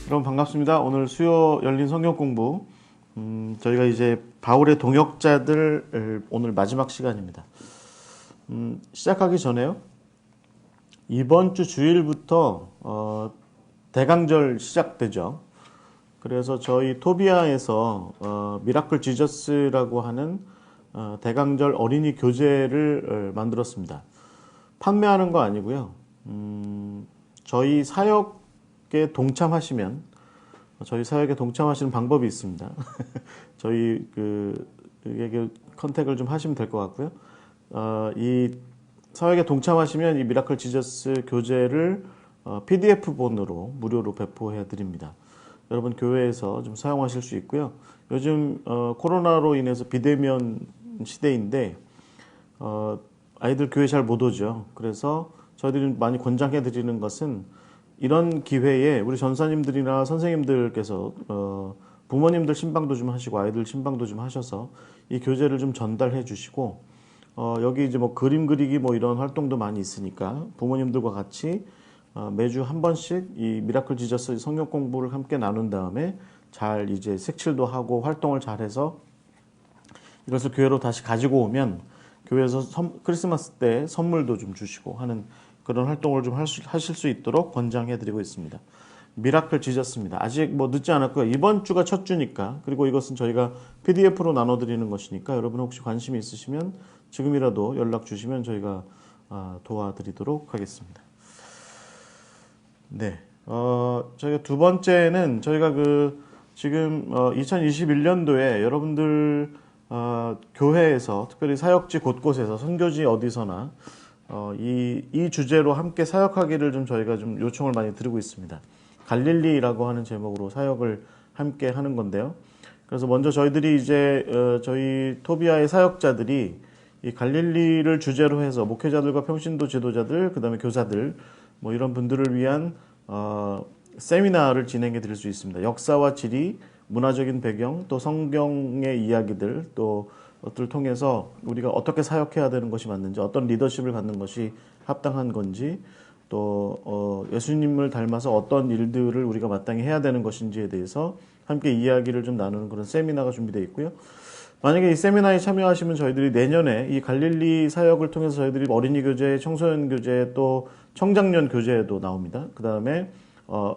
여러분 반갑습니다. 오늘 수요 열린 성경 공부. 저희가 이제 바울의 동역자들 오늘 마지막 시간입니다. 시작하기 전에요. 이번 주 주일부터 대강절 시작되죠. 그래서 저희 토비아에서 미라클 지저스라고 하는 대강절 어린이 교재를 만들었습니다. 판매하는 거 아니고요. 저희 사역에 동참하시면 저희 사역에 동참하시는 방법이 있습니다. 저희 에게 컨택을 좀 하시면 될 것 같고요. 이 사역에 동참하시면 이 미라클 지저스 교재를 PDF 본으로 무료로 배포해 드립니다. 여러분 교회에서 좀 사용하실 수 있고요. 요즘 코로나로 인해서 비대면 시대인데 아이들 교회 잘 못 오죠. 그래서 저희들이 많이 권장해 드리는 것은 이런 기회에 우리 전사님들이나 선생님들께서 부모님들 신방도 좀 하시고 아이들 신방도 좀 하셔서 이 교재를 좀 전달해 주시고 여기 이제 뭐 그림 그리기 뭐 이런 활동도 많이 있으니까 부모님들과 같이 매주 한 번씩 이 미라클 지저스 성경 공부를 함께 나눈 다음에 잘 이제 색칠도 하고 활동을 잘 해서 이것을 교회로 다시 가지고 오면 교회에서 크리스마스 때 선물도 좀 주시고 하는 그런 활동을 좀 하실 수 있도록 권장해 드리고 있습니다. 미라클 지저스입니다. 아직 뭐 늦지 않았고요. 이번 주가 첫 주니까, 그리고 이것은 저희가 PDF로 나눠 드리는 것이니까 여러분 혹시 관심이 있으시면 지금이라도 연락 주시면 저희가 도와드리도록 하겠습니다. 네. 저희가 두 번째는 저희가 지금 2021년도에 여러분들 교회에서 특별히 사역지 곳곳에서 선교지 어디서나 이 주제로 함께 사역하기를 좀 저희가 좀 요청을 많이 드리고 있습니다. 갈릴리라고 하는 제목으로 사역을 함께 하는 건데요. 그래서 먼저 저희들이 이제 저희 토비아의 사역자들이 이 갈릴리를 주제로 해서 목회자들과 평신도 지도자들, 그다음에 교사들 뭐 이런 분들을 위한 세미나를 진행해 드릴 수 있습니다. 역사와 지리, 문화적인 배경, 또 성경의 이야기들, 또 것들을 통해서 우리가 어떻게 사역해야 되는 것이 맞는지, 어떤 리더십을 갖는 것이 합당한 건지, 또 예수님을 닮아서 어떤 일들을 우리가 마땅히 해야 되는 것인지에 대해서 함께 이야기를 좀 나누는 그런 세미나가 준비되어 있고요. 만약에 이 세미나에 참여하시면 저희들이 내년에 이 갈릴리 사역을 통해서 저희들이 어린이 교재, 청소년 교재, 또 청장년 교재도 나옵니다. 그 다음에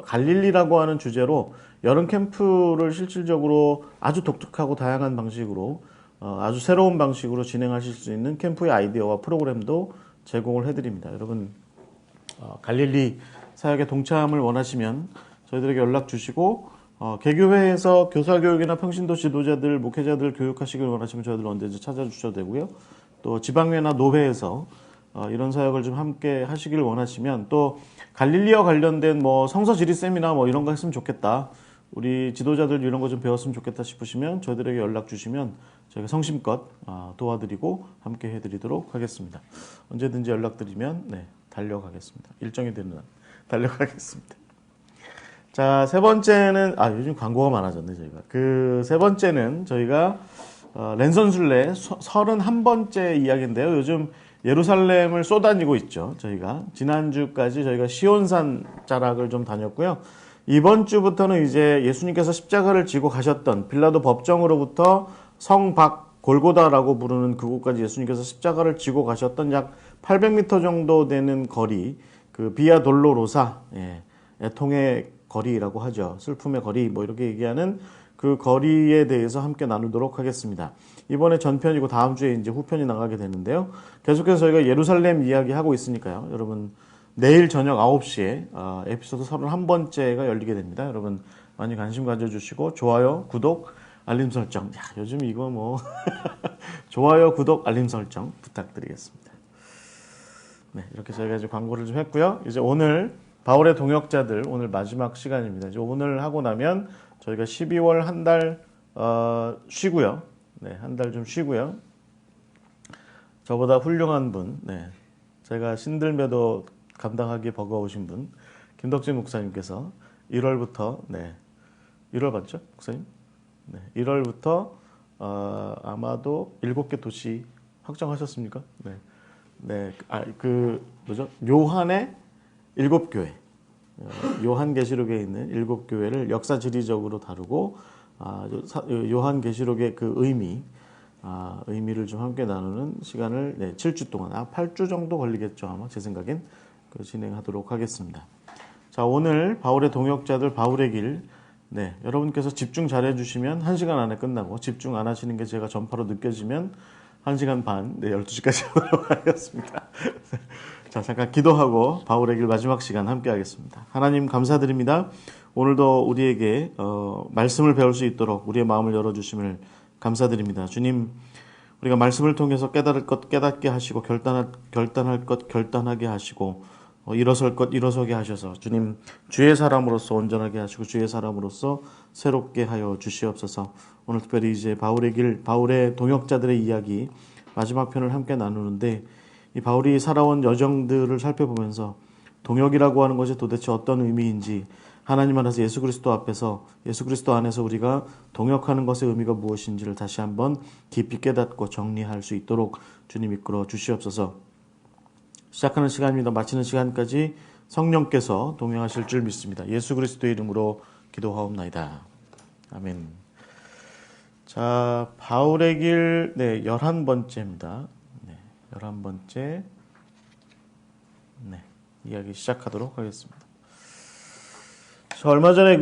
갈릴리라고 하는 주제로 여름 캠프를 실질적으로 아주 독특하고 다양한 방식으로 아주 새로운 방식으로 진행하실 수 있는 캠프의 아이디어와 프로그램도 제공을 해드립니다. 여러분 갈릴리 사역에 동참을 원하시면 저희들에게 연락 주시고 개교회에서 교사교육이나 평신도 지도자들, 목회자들 교육하시길 원하시면 저희들 언제든지 찾아주셔도 되고요. 또 지방회나 노회에서 이런 사역을 좀 함께 하시길 원하시면, 또 갈릴리와 관련된 뭐 성서 지리 세미나 뭐 이런 거 했으면 좋겠다, 우리 지도자들 이런 거 좀 배웠으면 좋겠다 싶으시면 저희들에게 연락 주시면 저희가 성심껏 도와드리고 함께 해드리도록 하겠습니다. 언제든지 연락드리면 달려가겠습니다. 일정이 되는 한 달려가겠습니다. 자, 세 번째는 요즘 광고가 많아졌네 저희가. 세 번째는 저희가 랜선순례 31번째 이야기인데요. 요즘 예루살렘을 쏘다니고 있죠. 저희가 지난주까지 저희가 시온산 자락을 좀 다녔고요. 이번 주부터는 이제 예수님께서 십자가를 지고 가셨던 빌라도 법정으로부터 성박 골고다라고 부르는 그곳까지 예수님께서 십자가를 지고 가셨던 약 800m 정도 되는 거리, 비아 돌로로사, 애통의 거리라고 하죠. 슬픔의 거리, 뭐 이렇게 얘기하는 그 거리에 대해서 함께 나누도록 하겠습니다. 이번에 전편이고 다음 주에 이제 후편이 나가게 되는데요. 계속해서 저희가 예루살렘 이야기 하고 있으니까요. 여러분 내일 저녁 9시에 에피소드 31번째가 열리게 됩니다. 여러분 많이 관심 가져주시고 좋아요, 구독, 알림 설정. 요즘 이거 뭐 좋아요, 구독, 알림 설정 부탁드리겠습니다. 네, 이렇게 저희가 이제 광고를 좀 했고요. 이제 오늘 바울의 동역자들 오늘 마지막 시간입니다. 이제 오늘 하고 나면 저희가 12월 한 달 쉬고요. 네, 한 달 좀 쉬고요. 저보다 훌륭한 분, 제가 신들매도 감당하기 버거우신 분, 김덕진 목사님께서 1월부터 1월 맞죠, 목사님? 1월부터 아마도 7개 도시 확정하셨습니까? 뭐죠? 요한의 7교회. 요한계시록에 있는 7교회를 역사 지리적으로 다루고 요한계시록의 그 의미를 좀 함께 나누는 시간을 7주 동안 8주 정도 걸리겠죠 아마 제 생각엔 진행하도록 하겠습니다. 자, 오늘 바울의 동역자들 바울의 길 여러분께서 집중 잘 해주시면 1시간 안에 끝나고 집중 안 하시는 게 제가 전파로 느껴지면 1시간 반 12시까지 하도록 하겠습니다. 자, 잠깐 기도하고 바울의 길 마지막 시간 함께 하겠습니다. 하나님 감사드립니다. 오늘도 우리에게 말씀을 배울 수 있도록 우리의 마음을 열어주심을 감사드립니다. 주님, 우리가 말씀을 통해서 깨달을 것 깨닫게 하시고 결단할 것 결단하게 하시고 일어설 것 일어서게 하셔서 주님 주의 사람으로서 온전하게 하시고 주의 사람으로서 새롭게 하여 주시옵소서. 오늘 특별히 이제 바울의 길, 바울의 동역자들의 이야기 마지막 편을 함께 나누는데 이 바울이 살아온 여정들을 살펴보면서 동역이라고 하는 것이 도대체 어떤 의미인지 하나님 안에서 예수 그리스도 앞에서 예수 그리스도 안에서 우리가 동역하는 것의 의미가 무엇인지를 다시 한번 깊이 깨닫고 정리할 수 있도록 주님 이끌어 주시옵소서. 시작하는 시간입니다. 마치는 시간까지 성령께서 동행하실 줄 믿습니다. 예수 그리스도의 이름으로 기도하옵나이다. 아멘. 자, 바울의 길 11번째입니다. 11번째 이야기 시작하도록 하겠습니다. 저 얼마 전에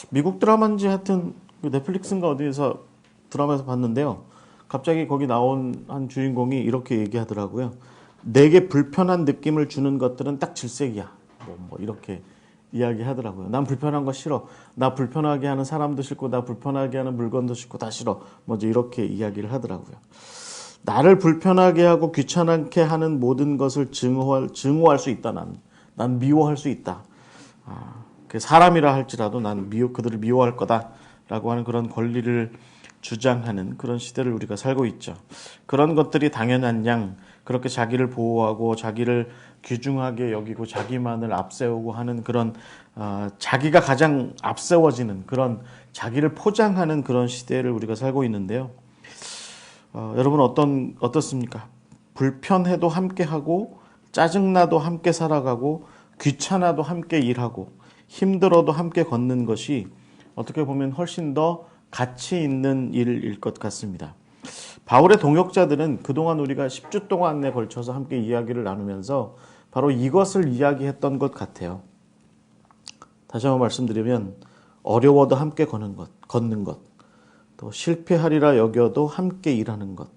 미국 드라마인지 하여튼 넷플릭스인가 어디에서 드라마에서 봤는데요. 갑자기 거기 나온 한 주인공이 이렇게 얘기하더라고요. 내게 불편한 느낌을 주는 것들은 딱 질색이야. 뭐 이렇게 이야기하더라고요. 난 불편한 거 싫어. 나 불편하게 하는 사람도 싫고 나 불편하게 하는 물건도 싫고 다 싫어. 먼저 이렇게 이야기를 하더라고요. 나를 불편하게 하고 귀찮게 하는 모든 것을 증오할 수 있다. 난 미워할 수 있다. 사람이라 할지라도 난 그들을 미워할 거다라고 하는 그런 권리를 주장하는 그런 시대를 우리가 살고 있죠. 그런 것들이 당연한 양 그렇게 자기를 보호하고 자기를 귀중하게 여기고 자기만을 앞세우고 하는 그런 자기가 가장 앞세워지는 그런 자기를 포장하는 그런 시대를 우리가 살고 있는데요. 여러분 어떻습니까? 불편해도 함께하고 짜증나도 함께 살아가고 귀찮아도 함께 일하고 힘들어도 함께 걷는 것이 어떻게 보면 훨씬 더 가치 있는 일일 것 같습니다. 바울의 동역자들은 그동안 우리가 10주 동안에 걸쳐서 함께 이야기를 나누면서 바로 이것을 이야기했던 것 같아요. 다시 한번 말씀드리면 어려워도 함께 걷는 것, 또 실패하리라 여겨도 함께 일하는 것,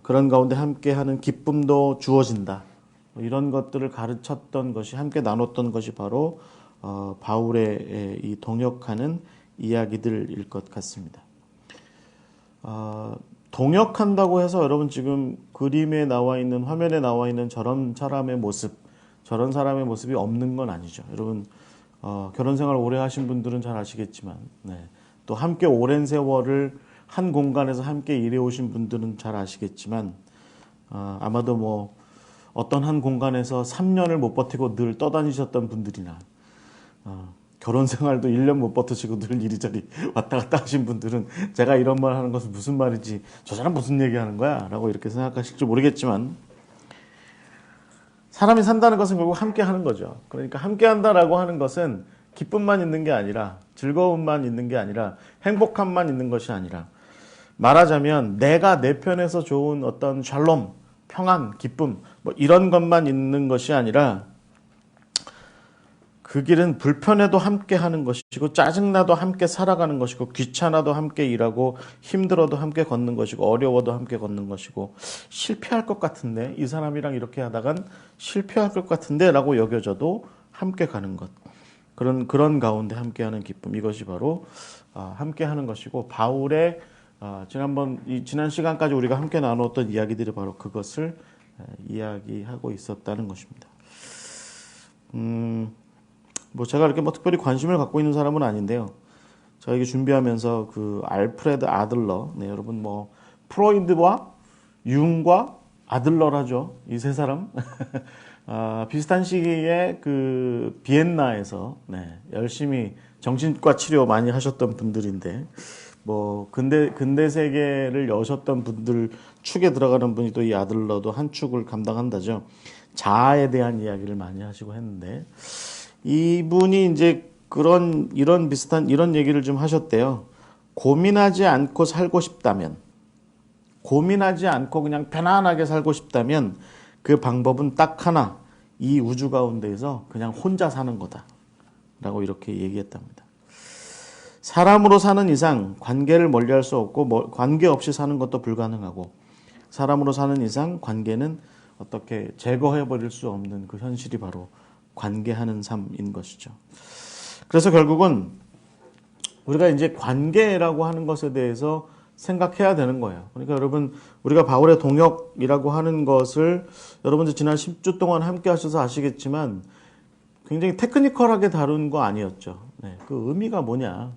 그런 가운데 함께하는 기쁨도 주어진다. 이런 것들을 가르쳤던 것이 함께 나눴던 것이 바로 바울의 이 동역하는 이야기들일 것 같습니다. 동역한다고 해서 여러분 지금 그림에 나와 있는 화면에 나와 있는 저런 사람의 모습이 없는 건 아니죠. 여러분 결혼 생활 오래 하신 분들은 잘 아시겠지만 또 함께 오랜 세월을 한 공간에서 함께 일해 오신 분들은 잘 아시겠지만 아마도 뭐 어떤 한 공간에서 3년을 못 버티고 늘 떠다니셨던 분들이나 결혼 생활도 1년 못 버티시고 늘 이리저리 왔다 갔다 하신 분들은 제가 이런 말 하는 것은 무슨 말이지 저 사람 무슨 얘기하는 거야 라고 이렇게 생각하실지 모르겠지만 사람이 산다는 것은 결국 함께 하는 거죠. 그러니까 함께 한다라고 하는 것은 기쁨만 있는 게 아니라 즐거움만 있는 게 아니라 행복함만 있는 것이 아니라 말하자면 내가 내 편에서 좋은 어떤 샬롬, 평안, 기쁨 뭐 이런 것만 있는 것이 아니라 그 길은 불편해도 함께 하는 것이고 짜증나도 함께 살아가는 것이고 귀찮아도 함께 일하고 힘들어도 함께 걷는 것이고 어려워도 함께 걷는 것이고 실패할 것 같은데 이 사람이랑 이렇게 하다간 실패할 것 같은데 라고 여겨져도 함께 가는 것 그런 가운데 함께하는 기쁨 이것이 바로 함께하는 것이고 바울의 지난 시간까지 우리가 함께 나누었던 이야기들이 바로 그것을 이야기하고 있었다는 것입니다. 뭐 제가 이렇게 뭐 특별히 관심을 갖고 있는 사람은 아닌데요. 제가 이게 준비하면서 그 알프레드 아들러, 여러분 뭐 프로이드와 융과 아들러라죠. 이 세 사람 비슷한 시기에 그 비엔나에서 열심히 정신과 치료 많이 하셨던 분들인데 뭐 근대 세계를 여셨던 분들 축에 들어가는 분이 또 이 아들러도 한 축을 감당한다죠. 자아에 대한 이야기를 많이 하시고 했는데 이분이 이제 이런 비슷한 이런 얘기를 좀 하셨대요. 고민하지 않고 살고 싶다면, 고민하지 않고 그냥 편안하게 살고 싶다면 그 방법은 딱 하나, 이 우주 가운데에서 그냥 혼자 사는 거다 라고 이렇게 얘기했답니다. 사람으로 사는 이상 관계를 멀리할 수 없고 관계 없이 사는 것도 불가능하고, 사람으로 사는 이상 관계는 어떻게 제거해버릴 수 없는 그 현실이 바로 관계하는 삶인 것이죠. 그래서 결국은 우리가 이제 관계라고 하는 것에 대해서 생각해야 되는 거예요. 그러니까 여러분, 우리가 바울의 동역이라고 하는 것을 여러분들 지난 10주 동안 함께 하셔서 아시겠지만 굉장히 테크니컬하게 다룬 거 아니었죠. 네, 그 의미가 뭐냐.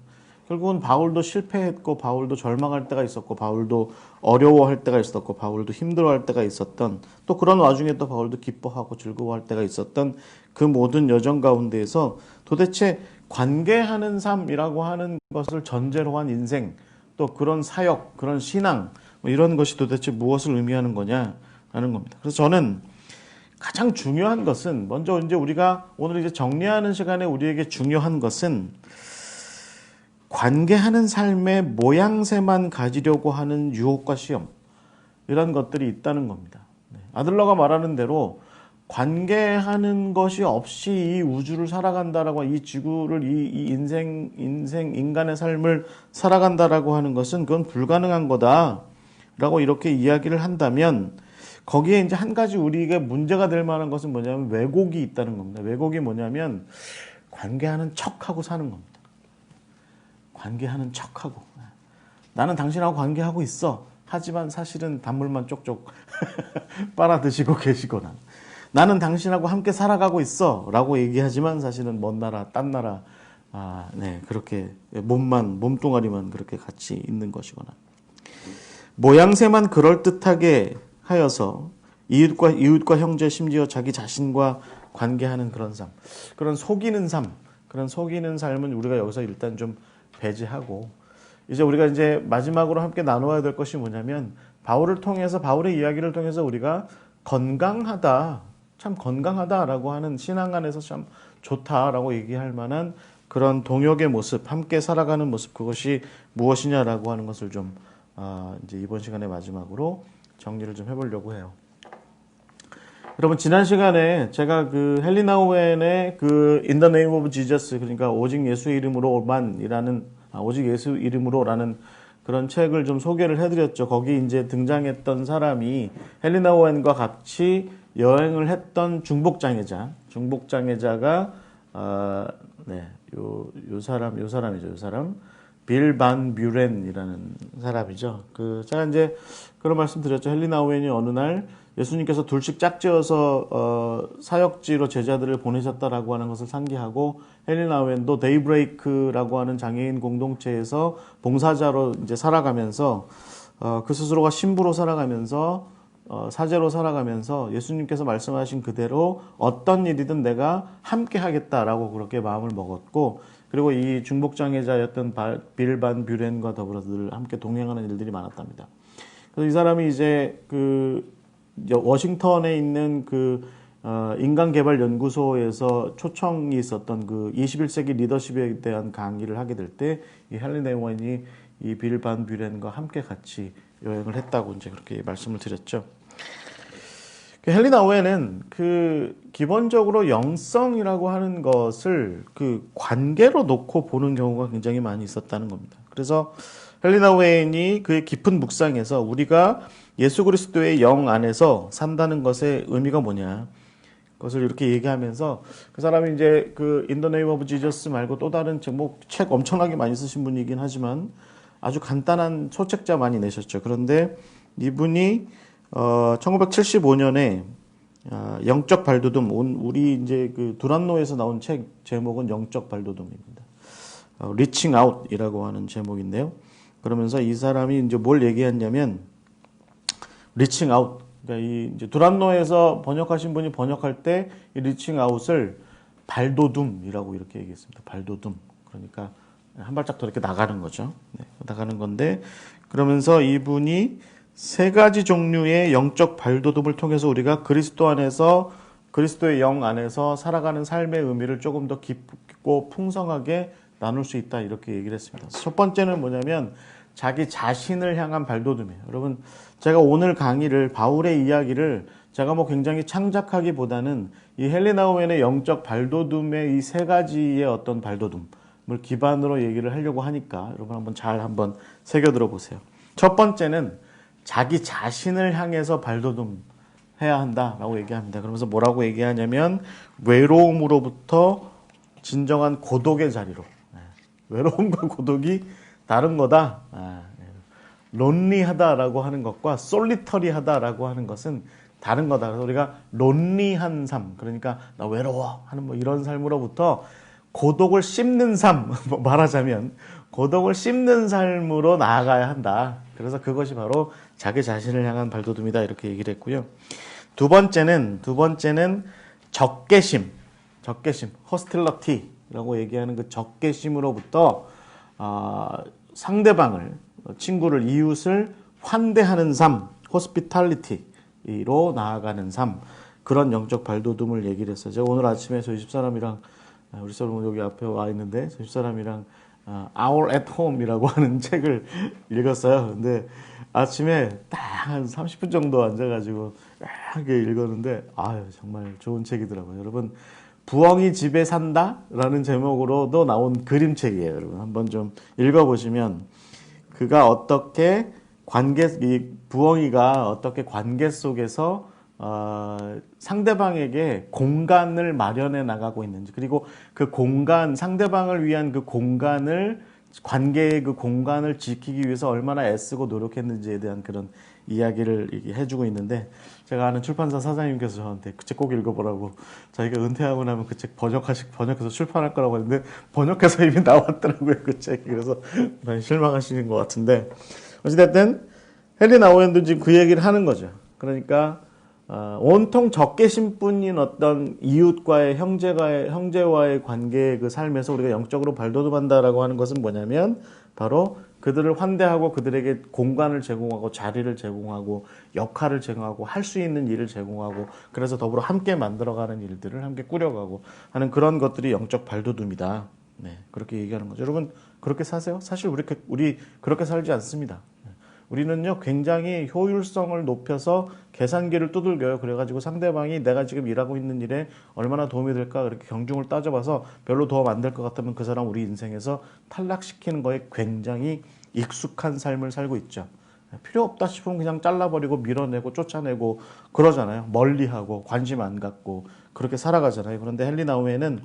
결국은 바울도 실패했고, 바울도 절망할 때가 있었고, 바울도 어려워할 때가 있었고, 바울도 힘들어할 때가 있었던, 또 그런 와중에 또 바울도 기뻐하고 즐거워할 때가 있었던 그 모든 여정 가운데에서 도대체 관계하는 삶이라고 하는 것을 전제로 한 인생, 또 그런 사역, 그런 신앙, 뭐 이런 것이 도대체 무엇을 의미하는 거냐라는 겁니다. 그래서 저는 가장 중요한 것은, 먼저 이제 우리가 오늘 이제 정리하는 시간에 우리에게 중요한 것은 관계하는 삶의 모양새만 가지려고 하는 유혹과 시험, 이런 것들이 있다는 겁니다. 아들러가 말하는 대로 관계하는 것이 없이 이 우주를 살아간다라고, 이 지구를, 이 인간의 삶을 살아간다라고 하는 것은 그건 불가능한 거다라고 이렇게 이야기를 한다면, 거기에 이제 한 가지 우리에게 문제가 될 만한 것은 뭐냐면 왜곡이 있다는 겁니다. 왜곡이 뭐냐면 관계하는 척하고 사는 겁니다. 관계하는 척하고, 나는 당신하고 관계하고 있어. 하지만 사실은 단물만 쪽쪽 빨아 드시고 계시거나, 나는 당신하고 함께 살아가고 있어 라고 얘기하지만 사실은 먼 나라, 딴 나라, 그렇게 몸뚱아리만 그렇게 같이 있는 것이거나, 모양새만 그럴듯하게 하여서 이웃과 형제, 심지어 자기 자신과 관계하는 그런 삶, 그런 속이는 삶은 우리가 여기서 일단 좀 배제하고, 이제 우리가 이제 마지막으로 함께 나누어야 될 것이 뭐냐면, 바울의 이야기를 통해서 우리가 건강하다, 참 건강하다라고 하는, 신앙 안에서 참 좋다라고 얘기할 만한 그런 동역의 모습, 함께 살아가는 모습, 그것이 무엇이냐라고 하는 것을 좀 이제 이번 시간의 마지막으로 정리를 좀 해보려고 해요. 여러분, 지난 시간에 제가 그 헨리 나우엔의 그 In the Name of Jesus, 그러니까 오직 예수 이름으로만이라는, 오직 예수 이름으로라는 그런 책을 좀 소개를 해드렸죠. 거기 이제 등장했던 사람이 헨리 나우엔과 같이 여행을 했던 중복장애자가 요 사람 빌 반 뷰렌이라는 사람이죠. 제가 이제 그런 말씀 드렸죠. 헨리 나우엔이 어느 날 예수님께서 둘씩 짝지어서 사역지로 제자들을 보내셨다라고 하는 것을 상기하고, 헨리 나우엔도 데이브레이크라고 하는 장애인 공동체에서 봉사자로 이제 살아가면서 그 스스로가 신부로 살아가면서 사제로 살아가면서 예수님께서 말씀하신 그대로 어떤 일이든 내가 함께 하겠다라고 그렇게 마음을 먹었고, 그리고 이 중복장애자였던 빌 반 뷰렌과 더불어 늘 함께 동행하는 일들이 많았답니다. 그래서 이 사람이 이제 워싱턴에 있는 인간개발연구소에서 초청이 있었던 21세기 리더십에 대한 강의를 하게 될 때, 이 헨리 나우엔이 이 빌 반 뷰렌과 함께 같이 여행을 했다고 이제 그렇게 말씀을 드렸죠. 헨리 나우엔은 기본적으로 영성이라고 하는 것을 관계로 놓고 보는 경우가 굉장히 많이 있었다는 겁니다. 그래서 헨리 나우엔이 그의 깊은 묵상에서 우리가 예수 그리스도의 영 안에서 산다는 것의 의미가 뭐냐, 그것을 이렇게 얘기하면서, 그 사람이 이제 In the Name of Jesus 말고 또 다른 책 엄청나게 많이 쓰신 분이긴 하지만 아주 간단한 소책자 많이 내셨죠. 그런데 이분이 1975년에 영적 발돋움, 우리 이제 두란노에서 나온 책 제목은 영적 발돋움입니다. Reaching Out이라고 하는 제목인데요. 그러면서 이 사람이 이제 뭘 얘기했냐면, Reaching Out, 그러니까 이제 두란노에서 번역하신 분이 번역할 때 이 Reaching Out을 발돋움이라고 이렇게 얘기했습니다. 발돋움. 그러니까 한 발짝 더 이렇게 나가는 거죠. 네, 나가는 건데 그러면서 이분이 세 가지 종류의 영적 발돋움을 통해서 우리가 그리스도 안에서 그리스도의 영 안에서 살아가는 삶의 의미를 조금 더 깊고 풍성하게 나눌 수 있다 이렇게 얘기를 했습니다. 첫 번째는 뭐냐면 자기 자신을 향한 발돋움이에요. 여러분 제가 오늘 강의를 바울의 이야기를 제가 뭐 굉장히 창작하기보다는 이 헬리나 오웬의 영적 발돋움의 이 세 가지의 어떤 발돋움을 기반으로 얘기를 하려고 하니까 여러분 한번 새겨 들어보세요. 첫 번째는 자기 자신을 향해서 발돋움 해야 한다라고 얘기합니다. 그러면서 뭐라고 얘기하냐면 외로움으로부터 진정한 고독의 자리로. 외로움과 고독이 다른 거다. 론리하다라고 하는 것과 솔리터리하다라고 하는 것은 다른 거다. 그래서 우리가 론리한 삶, 그러니까 나 외로워 하는 뭐 이런 삶으로부터 고독을 씹는 삶, 말하자면 고독을 씹는 삶으로 나아가야 한다. 그래서 그것이 바로 자기 자신을 향한 발돋움이다 이렇게 얘기를 했고요. 두 번째는 적개심, 호스틸러티라고 얘기하는 그 적개심으로부터 상대방을, 친구를, 이웃을 환대하는 삶, 호스피탈리티로 나아가는 삶, 그런 영적 발돋움을 얘기를 했어요. 제가 오늘 아침에 저희 집사람이랑 우리 사람은 여기 앞에 와 있는데 저희 집사람이랑 Our at Home이라고 하는 책을 읽었어요. 근데 아침에 딱 한 30분 정도 앉아가지고 이렇게 읽었는데 아유 정말 좋은 책이더라고요. 여러분 부엉이 집에 산다라는 제목으로도 나온 그림책이에요. 여러분 한번 좀 읽어보시면 그가 어떻게 이 부엉이가 어떻게 관계 속에서 상대방에게 공간을 마련해 나가고 있는지, 그리고 그 공간, 상대방을 위한 그 공간을, 관계의 그 공간을 지키기 위해서 얼마나 애쓰고 노력했는지에 대한 그런 이야기를 해주고 있는데, 제가 아는 출판사 사장님께서 저한테 그 책 꼭 읽어보라고, 자기가 은퇴하고 나면 그 책 번역해서 출판할 거라고 했는데 번역해서 이미 나왔더라고요, 그 책이. 그래서 많이 실망하시는 것 같은데, 어찌됐든 헨리 오웬도 지금 그 얘기를 하는 거죠. 그러니까 온통 적개심뿐인 어떤 이웃과의 형제와의 관계의 그 삶에서 우리가 영적으로 발돋움한다라고 하는 것은 뭐냐면 바로 그들을 환대하고 그들에게 공간을 제공하고 자리를 제공하고 역할을 제공하고 할 수 있는 일을 제공하고 그래서 더불어 함께 만들어가는 일들을 함께 꾸려가고 하는 그런 것들이 영적 발돋움이다. 네, 그렇게 얘기하는 거죠. 여러분 그렇게 사세요? 사실 우리 그렇게 살지 않습니다. 우리는요 굉장히 효율성을 높여서 계산기를 두들겨요. 그래가지고 상대방이 내가 지금 일하고 있는 일에 얼마나 도움이 될까 그렇게 경중을 따져봐서 별로 도움 안 될 것 같으면 그 사람 우리 인생에서 탈락시키는 거에 굉장히 익숙한 삶을 살고 있죠. 필요 없다 싶으면 그냥 잘라버리고 밀어내고 쫓아내고 그러잖아요. 멀리하고 관심 안 갖고 그렇게 살아가잖아요. 그런데 헨리 나우엔은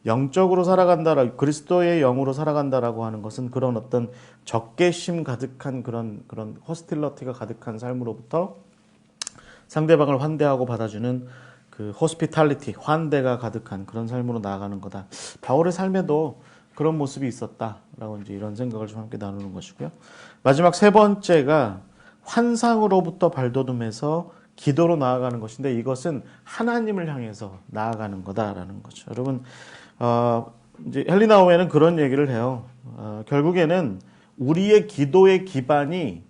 영적으로 살아간다, 그리스도의 영으로 살아간다라고 하는 것은 그런 어떤 적개심 가득한 그런 호스틸러티가 가득한 삶으로부터 상대방을 환대하고 받아주는 그 호스피탈리티, 환대가 가득한 그런 삶으로 나아가는 거다. 바울의 삶에도 그런 모습이 있었다라고 이제 이런 생각을 좀 함께 나누는 것이고요. 마지막 세 번째가 환상으로부터 발돋움해서 기도로 나아가는 것인데 이것은 하나님을 향해서 나아가는 거다라는 거죠. 여러분 이제 헬리나 오웬은 그런 얘기를 해요. 결국에는 우리의 기도의 기반이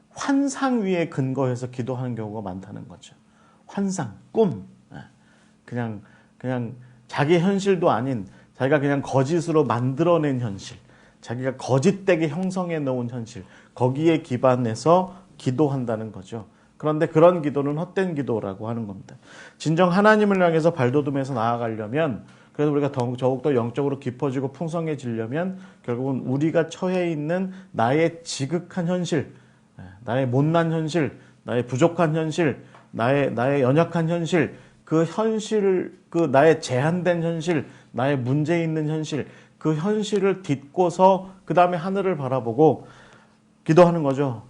환상 위에 근거해서 기도하는 경우가 많다는 거죠. 환상, 꿈, 그냥 자기 현실도 아닌 자기가 그냥 거짓으로 만들어낸 현실, 자기가 거짓되게 형성해 놓은 현실, 거기에 기반해서 기도한다는 거죠. 그런데 그런 기도는 헛된 기도라고 하는 겁니다. 진정 하나님을 향해서 발돋움해서 나아가려면, 그래서 우리가 더욱더 영적으로 깊어지고 풍성해지려면 결국은 우리가 처해 있는 나의 지극한 현실, 나의 못난 현실, 나의 부족한 현실, 나의 연약한 현실, 그 현실을, 그 나의 제한된 현실, 나의 문제 있는 현실, 그 현실을 딛고서 그 다음에 하늘을 바라보고 기도하는 거죠.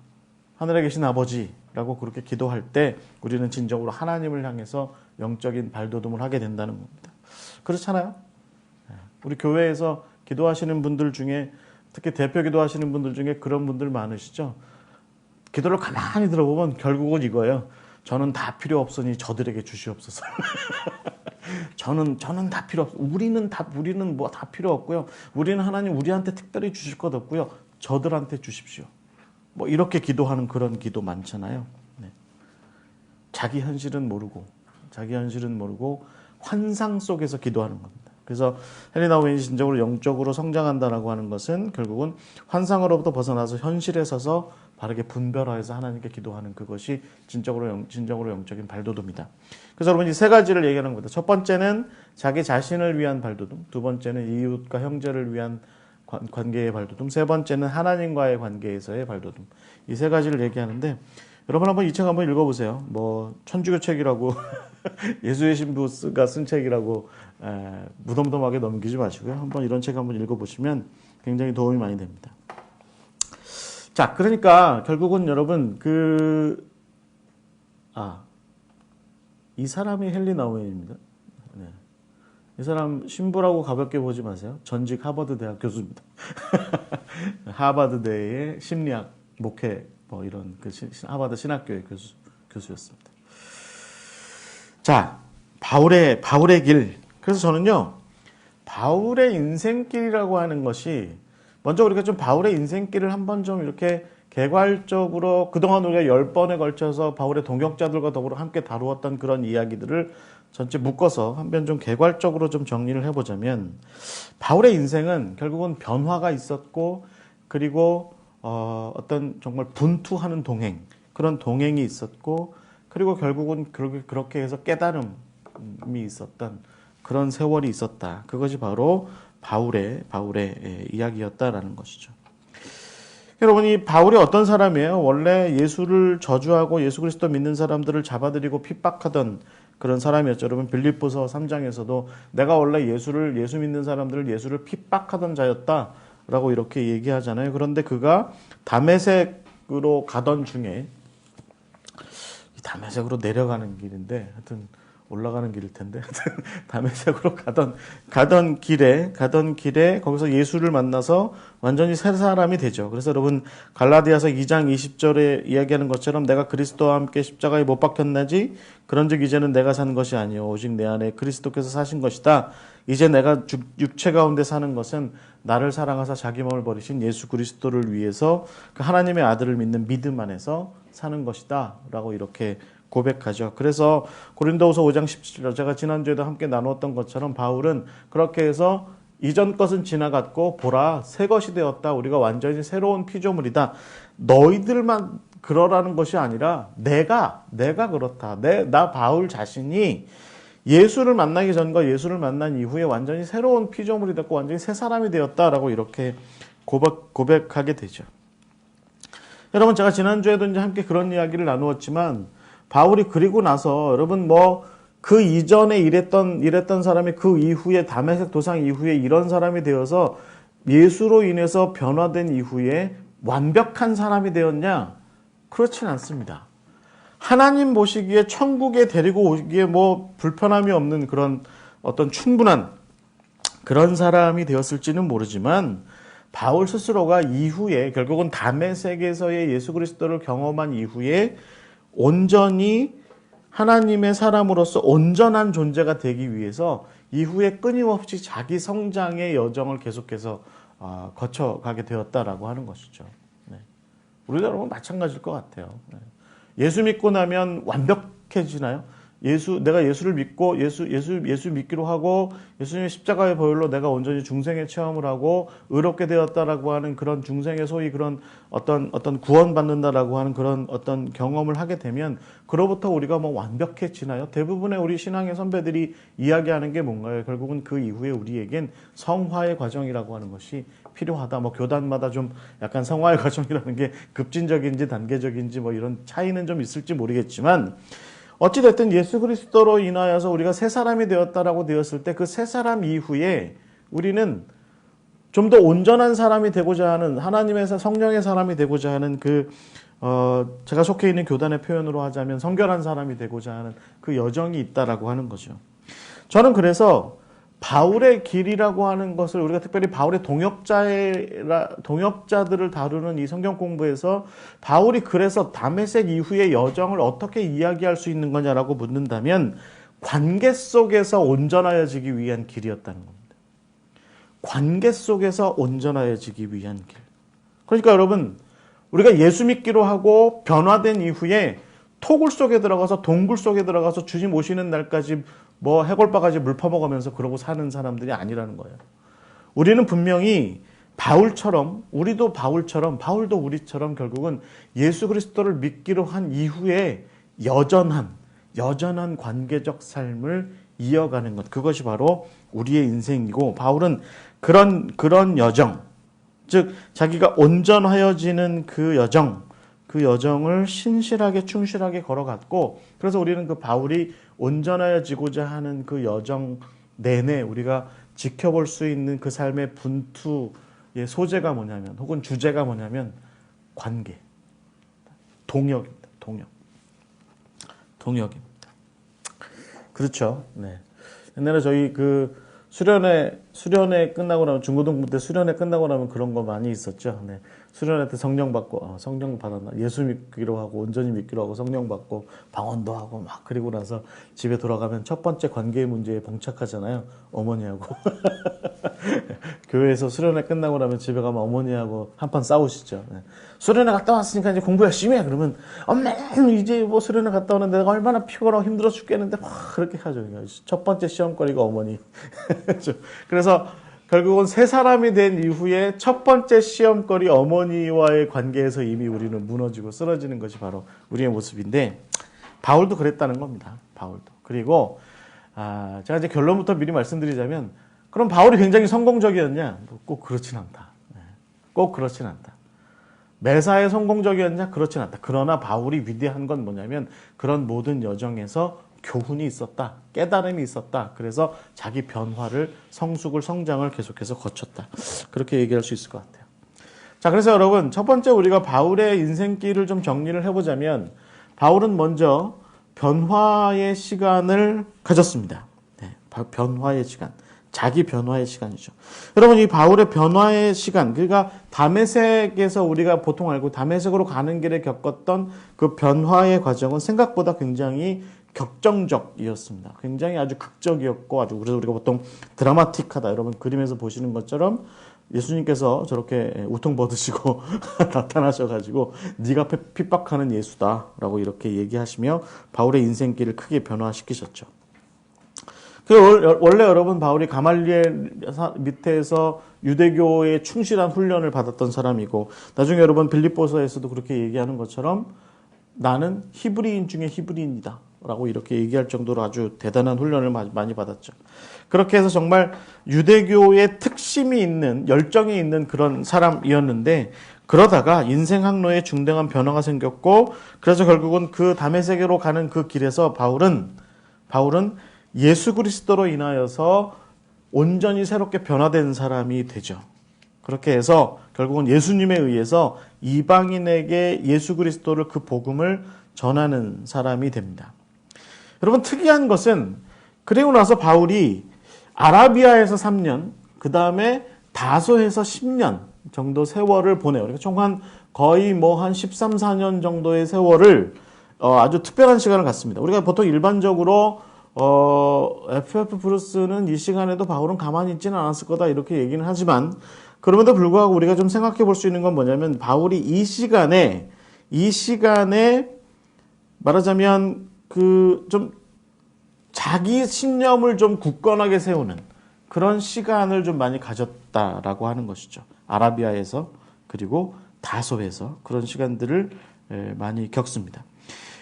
하늘에 계신 아버지라고 그렇게 기도할 때 우리는 진정으로 하나님을 향해서 영적인 발돋움을 하게 된다는 겁니다. 그렇잖아요? 우리 교회에서 기도하시는 분들 중에 특히 대표 기도하시는 분들 중에 그런 분들 많으시죠? 기도를 가만히 들어보면 결국은 이거예요. 저는 다 필요 없으니 저들에게 주시옵소서. 저는 다 필요 없어요. 우리는 뭐 다 필요 없고요. 우리는 하나님 우리한테 특별히 주실 것 없고요. 저들한테 주십시오. 뭐 이렇게 기도하는 그런 기도 많잖아요. 네. 자기 현실은 모르고 환상 속에서 기도하는 겁니다. 그래서 헨리 나우엔이 진정으로 영적으로 성장한다라고 하는 것은 결국은 환상으로부터 벗어나서 현실에 서서 바르게 분별하여서 하나님께 기도하는 그것이 진정으로 영적인 발돋움이다. 그래서 여러분 이 세 가지를 얘기하는 겁니다. 첫 번째는 자기 자신을 위한 발돋움, 두 번째는 이웃과 형제를 위한 관계의 발돋움, 세 번째는 하나님과의 관계에서의 발돋움. 이 세 가지를 얘기하는데 여러분 한번 이 책 한번 읽어보세요. 뭐 천주교 책이라고 예수의 신부가 쓴 책이라고 무덤덤하게 넘기지 마시고요. 한번 이런 책 한번 읽어보시면 굉장히 도움이 많이 됩니다. 자, 그러니까 결국은 여러분 이 사람이 헨리 나우엔입니다. 네. 이 사람 신부라고 가볍게 보지 마세요. 전직 하버드 대학 교수입니다. 하버드대의 심리학 목회 뭐 이런 하버드 신학교의 교수였습니다. 자, 바울의 길. 그래서 저는요, 바울의 인생길이라고 하는 것이 먼저 우리가 좀 바울의 인생길을 한번 좀 이렇게 개괄적으로 그동안 우리가 10번에 걸쳐서 바울의 동역자들과 더불어 함께 다루었던 그런 이야기들을 전체 묶어서 한번 좀 개괄적으로 좀 정리를 해보자면 바울의 인생은 결국은 변화가 있었고 그리고 어떤 정말 분투하는 동행 그런 동행이 있었고 그리고 결국은 그렇게 해서 깨달음이 있었던 그런 세월이 있었다. 그것이 바로 바울의 이야기였다라는 것이죠. 여러분, 이 바울이 어떤 사람이에요? 원래 예수를 저주하고 예수 그리스도 믿는 사람들을 잡아들이고 핍박하던 그런 사람이었죠. 여러분, 빌립보서 3장에서도 내가 원래 예수 믿는 사람들을 예수를 핍박하던 자였다라고 이렇게 얘기하잖아요. 그런데 그가 다메섹으로 가던 중에 다메섹으로 내려가는 길인데 하여튼 올라가는 길일 텐데 다메섹으로 가던 길에 거기서 예수를 만나서 완전히 새 사람이 되죠. 그래서 여러분 갈라디아서 2장 20절에 이야기하는 것처럼 내가 그리스도와 함께 십자가에 못 박혔나지 그런즉 이제는 내가 사는 것이 아니요 오직 내 안에 그리스도께서 사신 것이다. 이제 내가 육체 가운데 사는 것은 나를 사랑하사 자기 몸을 버리신 예수 그리스도를 위해서 그 하나님의 아들을 믿는 믿음 안에서 사는 것이다 라고 이렇게 고백하죠. 그래서 고린도후서 5장 17절 제가 지난주에도 함께 나누었던 것처럼 바울은 그렇게 해서 이전 것은 지나갔고 보라 새 것이 되었다. 우리가 완전히 새로운 피조물이다. 너희들만 그러라는 것이 아니라 내가 그렇다. 나 바울 자신이 예수를 만나기 전과 예수를 만난 이후에 완전히 새로운 피조물이 됐고 완전히 새 사람이 되었다라고 이렇게 고백하게 되죠. 여러분 제가 지난주에도 이제 함께 그런 이야기를 나누었지만 바울이 그리고 나서 여러분 뭐 그 이전에 이랬던 사람이 그 이후에 다메섹 도상 이후에 이런 사람이 되어서 예수로 인해서 변화된 이후에 완벽한 사람이 되었냐? 그렇진 않습니다. 하나님 보시기에 천국에 데리고 오기에 뭐 불편함이 없는 그런 어떤 충분한 그런 사람이 되었을지는 모르지만 바울 스스로가 이후에 결국은 다메섹에서의 예수 그리스도를 경험한 이후에 온전히 하나님의 사람으로서 온전한 존재가 되기 위해서 이후에 끊임없이 자기 성장의 여정을 계속해서 거쳐가게 되었다라고 하는 것이죠. 네. 우리도 여러분 마찬가지일 것 같아요. 네. 예수 믿고 나면 완벽해지나요? 내가 예수를 믿고 예수 믿기로 하고 예수님의 십자가의 보혈로 내가 온전히 중생의 체험을 하고 의롭게 되었다라고 하는 그런 중생의 소위 그런 어떤 구원받는다라고 하는 그런 어떤 경험을 하게 되면 그로부터 우리가 뭐 완벽해지나요? 대부분의 우리 신앙의 선배들이 이야기하는 게 뭔가요? 결국은 그 이후에 우리에겐 성화의 과정이라고 하는 것이 필요하다. 뭐 교단마다 좀 약간 성화의 과정이라는 게 급진적인지 단계적인지 뭐 이런 차이는 좀 있을지 모르겠지만 어찌됐든 예수 그리스도로 인하여서 우리가 새 사람이 되었다라고 되었을 때 그 새 사람 이후에 우리는 좀 더 온전한 사람이 되고자 하는 하나님의 성령의 사람이 되고자 하는 제가 속해 있는 교단의 표현으로 하자면 성결한 사람이 되고자 하는 그 여정이 있다라고 하는 거죠. 저는 그래서 바울의 길이라고 하는 것을 우리가 특별히 바울의 동역자들을 다루는 이 성경 공부에서 바울이 그래서 다메섹 이후의 여정을 어떻게 이야기할 수 있는 거냐라고 묻는다면 관계 속에서 온전하여지기 위한 길이었다는 겁니다. 관계 속에서 온전하여지기 위한 길. 그러니까 여러분, 우리가 예수 믿기로 하고 변화된 이후에 토굴 속에 들어가서 동굴 속에 들어가서 주님 오시는 날까지 뭐 해골바가지 물 퍼먹으면서 그러고 사는 사람들이 아니라는 거예요. 우리는 분명히 바울처럼, 우리도 바울처럼, 바울도 우리처럼 결국은 예수 그리스도를 믿기로 한 이후에 여전한 관계적 삶을 이어가는 것, 그것이 바로 우리의 인생이고, 바울은 그런 여정, 즉 자기가 온전하여지는 그 여정을 신실하게 충실하게 걸어갔고, 그래서 우리는 그 바울이 온전하여지고자 하는 그 여정 내내 우리가 지켜볼 수 있는 그 삶의 분투의 소재가 뭐냐면, 혹은 주제가 뭐냐면 관계, 동역입니다. 동역입니다. 그렇죠. 네. 옛날에 저희 그 수련회 끝나고 나면, 중고등부 때 수련회 끝나고 나면 그런 거 많이 있었죠. 네. 수련회 때 성령 받고, 성령 받았나? 예수 믿기로 하고, 온전히 믿기로 하고, 성령 받고, 방언도 하고, 막, 그리고 나서 집에 돌아가면 첫 번째 관계 문제에 봉착하잖아요. 어머니하고. 교회에서 수련회 끝나고 나면 집에 가면 어머니하고 한판 싸우시죠. 네. 수련회 갔다 왔으니까 이제 공부 열심히 해. 그러면, 엄마, 이제 뭐 수련회 갔다 오는데 내가 얼마나 피곤하고 힘들어 죽겠는데, 막 그렇게 하죠. 첫 번째 시험거리가 어머니. 그래서 결국은 새 사람이 된 이후에 첫 번째 시험거리 어머니와의 관계에서 이미 우리는 무너지고 쓰러지는 것이 바로 우리의 모습인데, 바울도 그랬다는 겁니다. 바울도. 그리고 제가 이제 결론부터 미리 말씀드리자면, 그럼 바울이 굉장히 성공적이었냐? 꼭 그렇진 않다. 꼭 그렇진 않다. 매사에 성공적이었냐? 그렇진 않다. 그러나 바울이 위대한 건 뭐냐면, 그런 모든 여정에서 교훈이 있었다. 깨달음이 있었다. 그래서 자기 변화를, 성숙을, 성장을 계속해서 거쳤다. 그렇게 얘기할 수 있을 것 같아요. 자, 그래서 여러분, 첫 번째 우리가 바울의 인생길을 좀 정리를 해보자면, 바울은 먼저 변화의 시간을 가졌습니다. 네, 변화의 시간. 자기 변화의 시간이죠. 여러분, 이 바울의 변화의 시간, 그러니까 다메섹에서 우리가 보통 알고 다메섹으로 가는 길에 겪었던 그 변화의 과정은 생각보다 굉장히 격정적이었습니다. 굉장히 아주 극적이었고, 그래서 우리가 보통 드라마틱하다. 여러분 그림에서 보시는 것처럼 예수님께서 저렇게 우통 벗으시고 나타나셔가지고 네가 핍박하는 예수다라고 이렇게 얘기하시며 바울의 인생길을 크게 변화시키셨죠. 원래 여러분 바울이 가말리엘 밑에서 유대교의 충실한 훈련을 받았던 사람이고, 나중에 여러분 빌립보서에서도 그렇게 얘기하는 것처럼 나는 히브리인 중에 히브리인이다 라고 이렇게 얘기할 정도로 아주 대단한 훈련을 많이 받았죠. 그렇게 해서 정말 유대교의 특심이 있는, 열정이 있는 그런 사람이었는데, 그러다가 인생 항로에 중대한 변화가 생겼고, 그래서 결국은 그 다메섹으로 가는 그 길에서 바울은 예수 그리스도로 인하여서 온전히 새롭게 변화된 사람이 되죠. 그렇게 해서 결국은 예수님에 의해서 이방인에게 예수 그리스도를, 그 복음을 전하는 사람이 됩니다. 여러분, 특이한 것은 그리고 나서 바울이 아라비아에서 3년, 그 다음에 다소에서 10년 정도 세월을 보내요. 그러니까 총 거의 한 13, 14년 정도의 세월을 아주 특별한 시간을 갖습니다. 우리가 보통 일반적으로 FF 브루스는 이 시간에도 바울은 가만히 있지는 않았을 거다 이렇게 얘기는 하지만, 그럼에도 불구하고 우리가 좀 생각해 볼 수 있는 건 뭐냐면, 바울이 이 시간에 말하자면 좀 자기 신념을 좀 굳건하게 세우는 그런 시간을 좀 많이 가졌다라고 하는 것이죠. 아라비아에서, 그리고 다소에서 그런 시간들을 많이 겪습니다.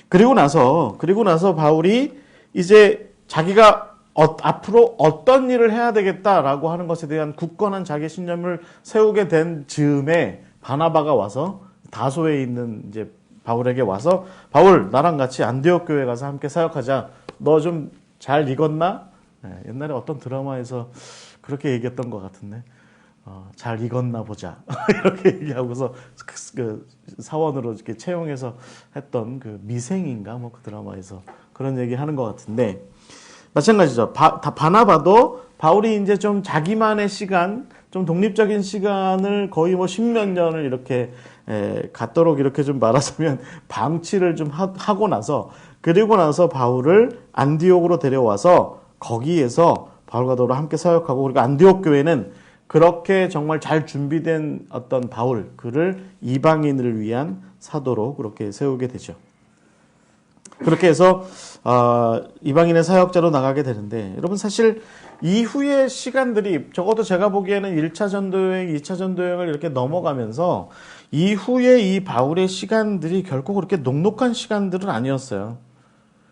그리고 나서 바울이 이제 자기가 앞으로 어떤 일을 해야 되겠다라고 하는 것에 대한 굳건한 자기 신념을 세우게 된 즈음에 바나바가 와서 다소에 있는 이제 바울에게 와서, 바울, 나랑 같이 안디옥 교회 가서 함께 사역하자. 너 좀 잘 익었나? 네, 옛날에 어떤 드라마에서 그렇게 얘기했던 것 같은데, 잘 익었나 보자. 이렇게 얘기하고서 그 사원으로 이렇게 채용해서 했던 그 미생인가? 그 드라마에서 그런 얘기 하는 것 같은데, 마찬가지죠. 바나바도 바울이 이제 좀 자기만의 시간, 좀 독립적인 시간을 거의 10몇 년을 이렇게 갖도록, 이렇게 좀 말하자면 방치를 좀 하고 나서 그리고 나서 바울을 안디옥으로 데려와서 거기에서 바울과 더불어 함께 사역하고, 그리고 안디옥 교회는 그렇게 정말 잘 준비된 어떤 바울, 그를 이방인을 위한 사도로 그렇게 세우게 되죠. 그렇게 해서 이방인의 사역자로 나가게 되는데, 여러분 사실 이후의 시간들이 적어도 제가 보기에는 1차 전도여행, 2차 전도여행을 이렇게 넘어가면서 이후에 이 바울의 시간들이 결코 그렇게 녹록한 시간들은 아니었어요.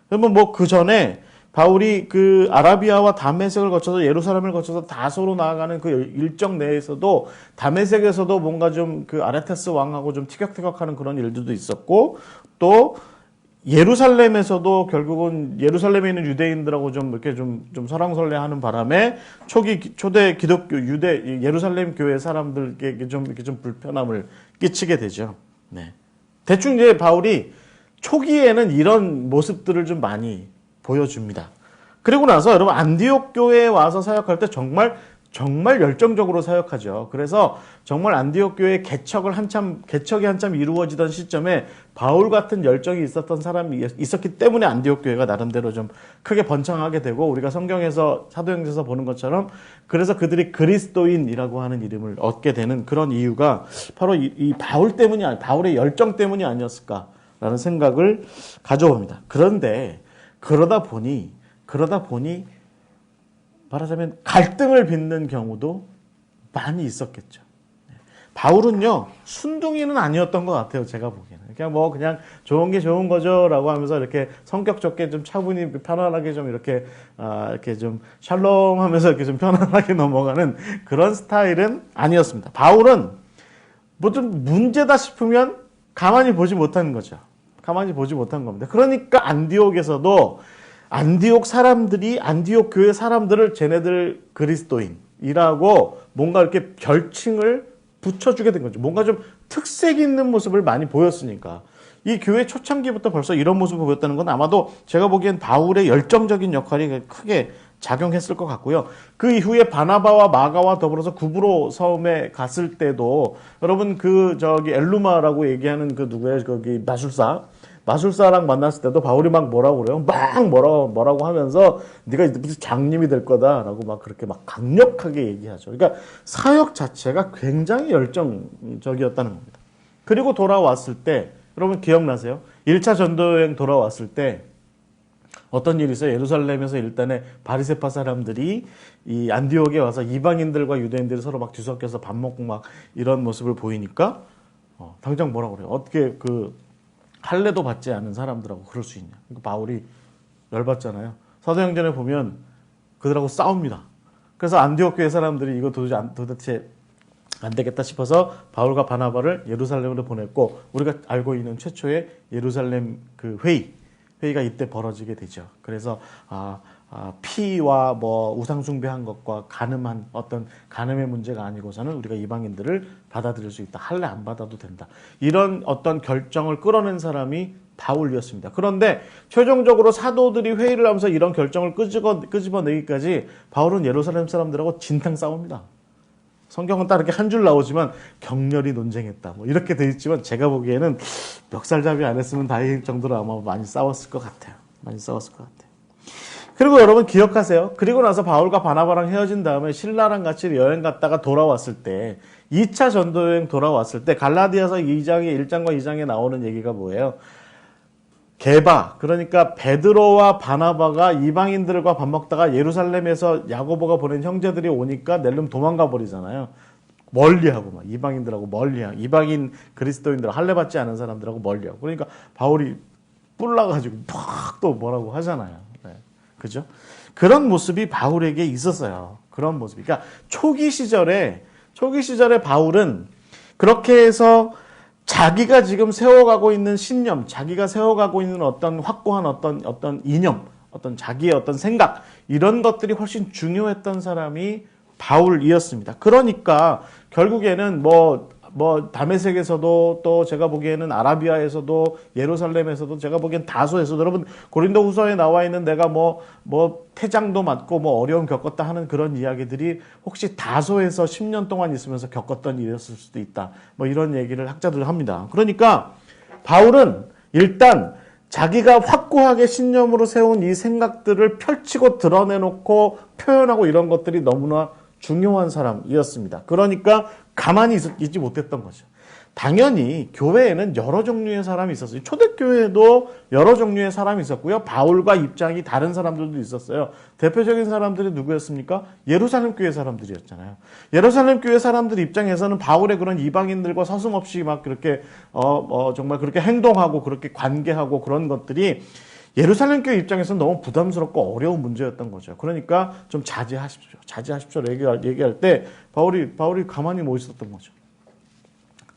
그러면 뭐 그 전에 바울이 그 아라비아와 다메섹을 거쳐서 예루살렘을 거쳐서 다소로 나아가는 그 일정 내에서도 다메섹에서도 뭔가 좀 그 아레타스 왕하고 좀 티격태격하는 그런 일들도 있었고, 또 예루살렘에서도 결국은 예루살렘에 있는 유대인들하고 좀 이렇게 좀 설왕설래하는 바람에 초대 기독교 유대 예루살렘 교회 사람들에게 이렇게 좀 불편함을 끼치게 되죠. 네. 대충 이제 바울이 초기에는 이런 모습들을 좀 많이 보여줍니다. 그리고 나서 여러분 안디옥 교회에 와서 사역할 때 정말 열정적으로 사역하죠. 그래서 정말 안디옥 교회의 개척이 한참 이루어지던 시점에 바울 같은 열정이 있었던 사람이 있었기 때문에 안디옥 교회가 나름대로 좀 크게 번창하게 되고, 우리가 성경에서 사도행전에서 보는 것처럼 그래서 그들이 그리스도인이라고 하는 이름을 얻게 되는 그런 이유가 바로 이 바울 때문이 바울의 열정 때문이 아니었을까라는 생각을 가져봅니다. 그런데 그러다 보니 말하자면 갈등을 빚는 경우도 많이 있었겠죠. 바울은요, 순둥이는 아니었던 것 같아요, 제가 보기에는. 그냥 좋은 게 좋은 거죠 라고 하면서 이렇게 성격 좋게 좀 차분히 편안하게 좀 이렇게 좀 샬롬 하면서 이렇게 좀 편안하게 넘어가는 그런 스타일은 아니었습니다. 바울은 뭐 좀 문제다 싶으면 가만히 보지 못하는 거죠. 가만히 보지 못한 겁니다. 그러니까 안디옥에서도 안디옥 교회 사람들을 쟤네들 그리스도인이라고 뭔가 이렇게 별칭을 붙여주게 된 거죠. 뭔가 좀 특색 있는 모습을 많이 보였으니까. 이 교회 초창기부터 벌써 이런 모습을 보였다는 건 아마도 제가 보기엔 바울의 열정적인 역할이 크게 작용했을 것 같고요. 그 이후에 바나바와 마가와 더불어서 구브로 섬에 갔을 때도 여러분 엘루마라고 얘기하는 그 누구예요? 거기 마술사랑 만났을 때도 바울이 막 뭐라고 그래요? 막 뭐라고 하면서 네가 무슨 장님이 될 거다라고 막 그렇게 막 강력하게 얘기하죠. 그러니까 사역 자체가 굉장히 열정적이었다는 겁니다. 그리고 돌아왔을 때 여러분 기억나세요? 1차 전도여행 돌아왔을 때 어떤 일이 있어요? 예루살렘에서 일단에 바리새파 사람들이 이 안디옥에 와서 이방인들과 유대인들이 서로 막 뒤섞여서 밥 먹고 막 이런 모습을 보이니까 당장 뭐라고 그래요? 어떻게 할례도 받지 않은 사람들하고 그럴 수 있냐. 그러니까 바울이 열받잖아요. 사도행전에 보면 그들하고 싸웁니다. 그래서 안디옥 교회 사람들이 이거 도대체 안 되겠다 싶어서 바울과 바나바를 예루살렘으로 보냈고, 우리가 알고 있는 최초의 예루살렘 그 회의가 이때 벌어지게 되죠. 그래서 피와 뭐 우상 숭배한 것과 간음의 문제가 아니고서는 우리가 이방인들을 받아들일 수 있다. 할례 안 받아도 된다. 이런 어떤 결정을 끌어낸 사람이 바울이었습니다. 그런데 최종적으로 사도들이 회의를 하면서 이런 결정을 끄집어내기까지 바울은 예루살렘 사람들하고 진탕 싸웁니다. 성경은 딱 이렇게 한 줄 나오지만 격렬히 논쟁했다. 뭐 이렇게 돼 있지만 제가 보기에는 멱살잡이 안 했으면 다행일 정도로 아마 많이 싸웠을 것 같아요. 그리고 여러분 기억하세요. 그리고 나서 바울과 바나바랑 헤어진 다음에 신라랑 같이 여행 갔다가 돌아왔을 때 2차 전도여행 돌아왔을 때 갈라디아서 1장과 2장에 나오는 얘기가 뭐예요? 그러니까 베드로와 바나바가 이방인들과 밥 먹다가 예루살렘에서 야고보가 보낸 형제들이 오니까 낼름 도망가 버리잖아요. 멀리하고 막 이방인들하고 멀리하고, 이방인 그리스도인들 할례 받지 않은 사람들하고 멀리하고. 그러니까 바울이 뿔나가지고 팍 또 뭐라고 하잖아요. 네. 그죠? 그런 모습이 바울에게 있었어요. 그런 모습이. 그러니까 초기 시절에 바울은 그렇게 해서 자기가 지금 세워가고 있는 신념, 자기가 세워가고 있는 어떤 확고한 어떤 이념, 자기의 어떤 생각, 이런 것들이 훨씬 중요했던 사람이 바울이었습니다. 그러니까 결국에는 다메섹에서도, 또 제가 보기에는 아라비아에서도, 예루살렘에서도, 제가 보기엔 다소에서도, 여러분 고린도 후서에 나와 있는 내가 태장도 맞고 어려움 겪었다 하는 그런 이야기들이 혹시 다소에서 10년 동안 있으면서 겪었던 일이었을 수도 있다. 이런 얘기를 학자들 합니다. 그러니까 바울은 일단 자기가 확고하게 신념으로 세운 이 생각들을 펼치고 드러내놓고 표현하고 이런 것들이 너무나 중요한 사람이었습니다. 그러니까 가만히 있지 못했던 거죠. 당연히 교회에는 여러 종류의 사람이 있었어요. 초대교회에도 여러 종류의 사람이 있었고요. 바울과 입장이 다른 사람들도 있었어요. 대표적인 사람들이 누구였습니까? 예루살렘 교회 사람들이었잖아요. 예루살렘 교회 사람들 입장에서는 바울의 그런 이방인들과 서슴없이 막 그렇게 정말 그렇게 행동하고 그렇게 관계하고 그런 것들이 예루살렘 교회 입장에서는 너무 부담스럽고 어려운 문제였던 거죠. 그러니까 좀 자제하십시오. 자제하십시오. 얘기할 때 바울이 가만히 못 있었던 거죠.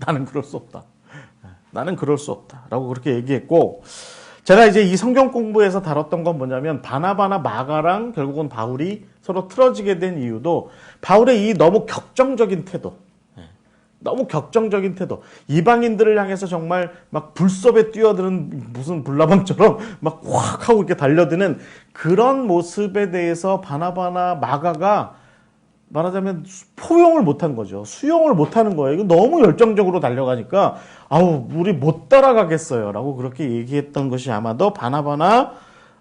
나는 그럴 수 없다. 나는 그럴 수 없다. 라고 그렇게 얘기했고, 제가 이제 이 성경 공부에서 다뤘던 건 뭐냐면, 바나바나 마가랑 결국은 바울이 서로 틀어지게 된 이유도, 바울의 이 너무 격정적인 태도, 너무 격정적인 태도, 이방인들을 향해서 정말 막 불섭에 뛰어드는 무슨 불나방처럼 막 확 하고 이렇게 달려드는 그런 모습에 대해서 바나바나 마가가 말하자면 포용을 못한 거죠. 수용을 못하는 거예요. 이거 너무 열정적으로 달려가니까 우리 못 따라가겠어요 라고 그렇게 얘기했던 것이 아마도 바나바나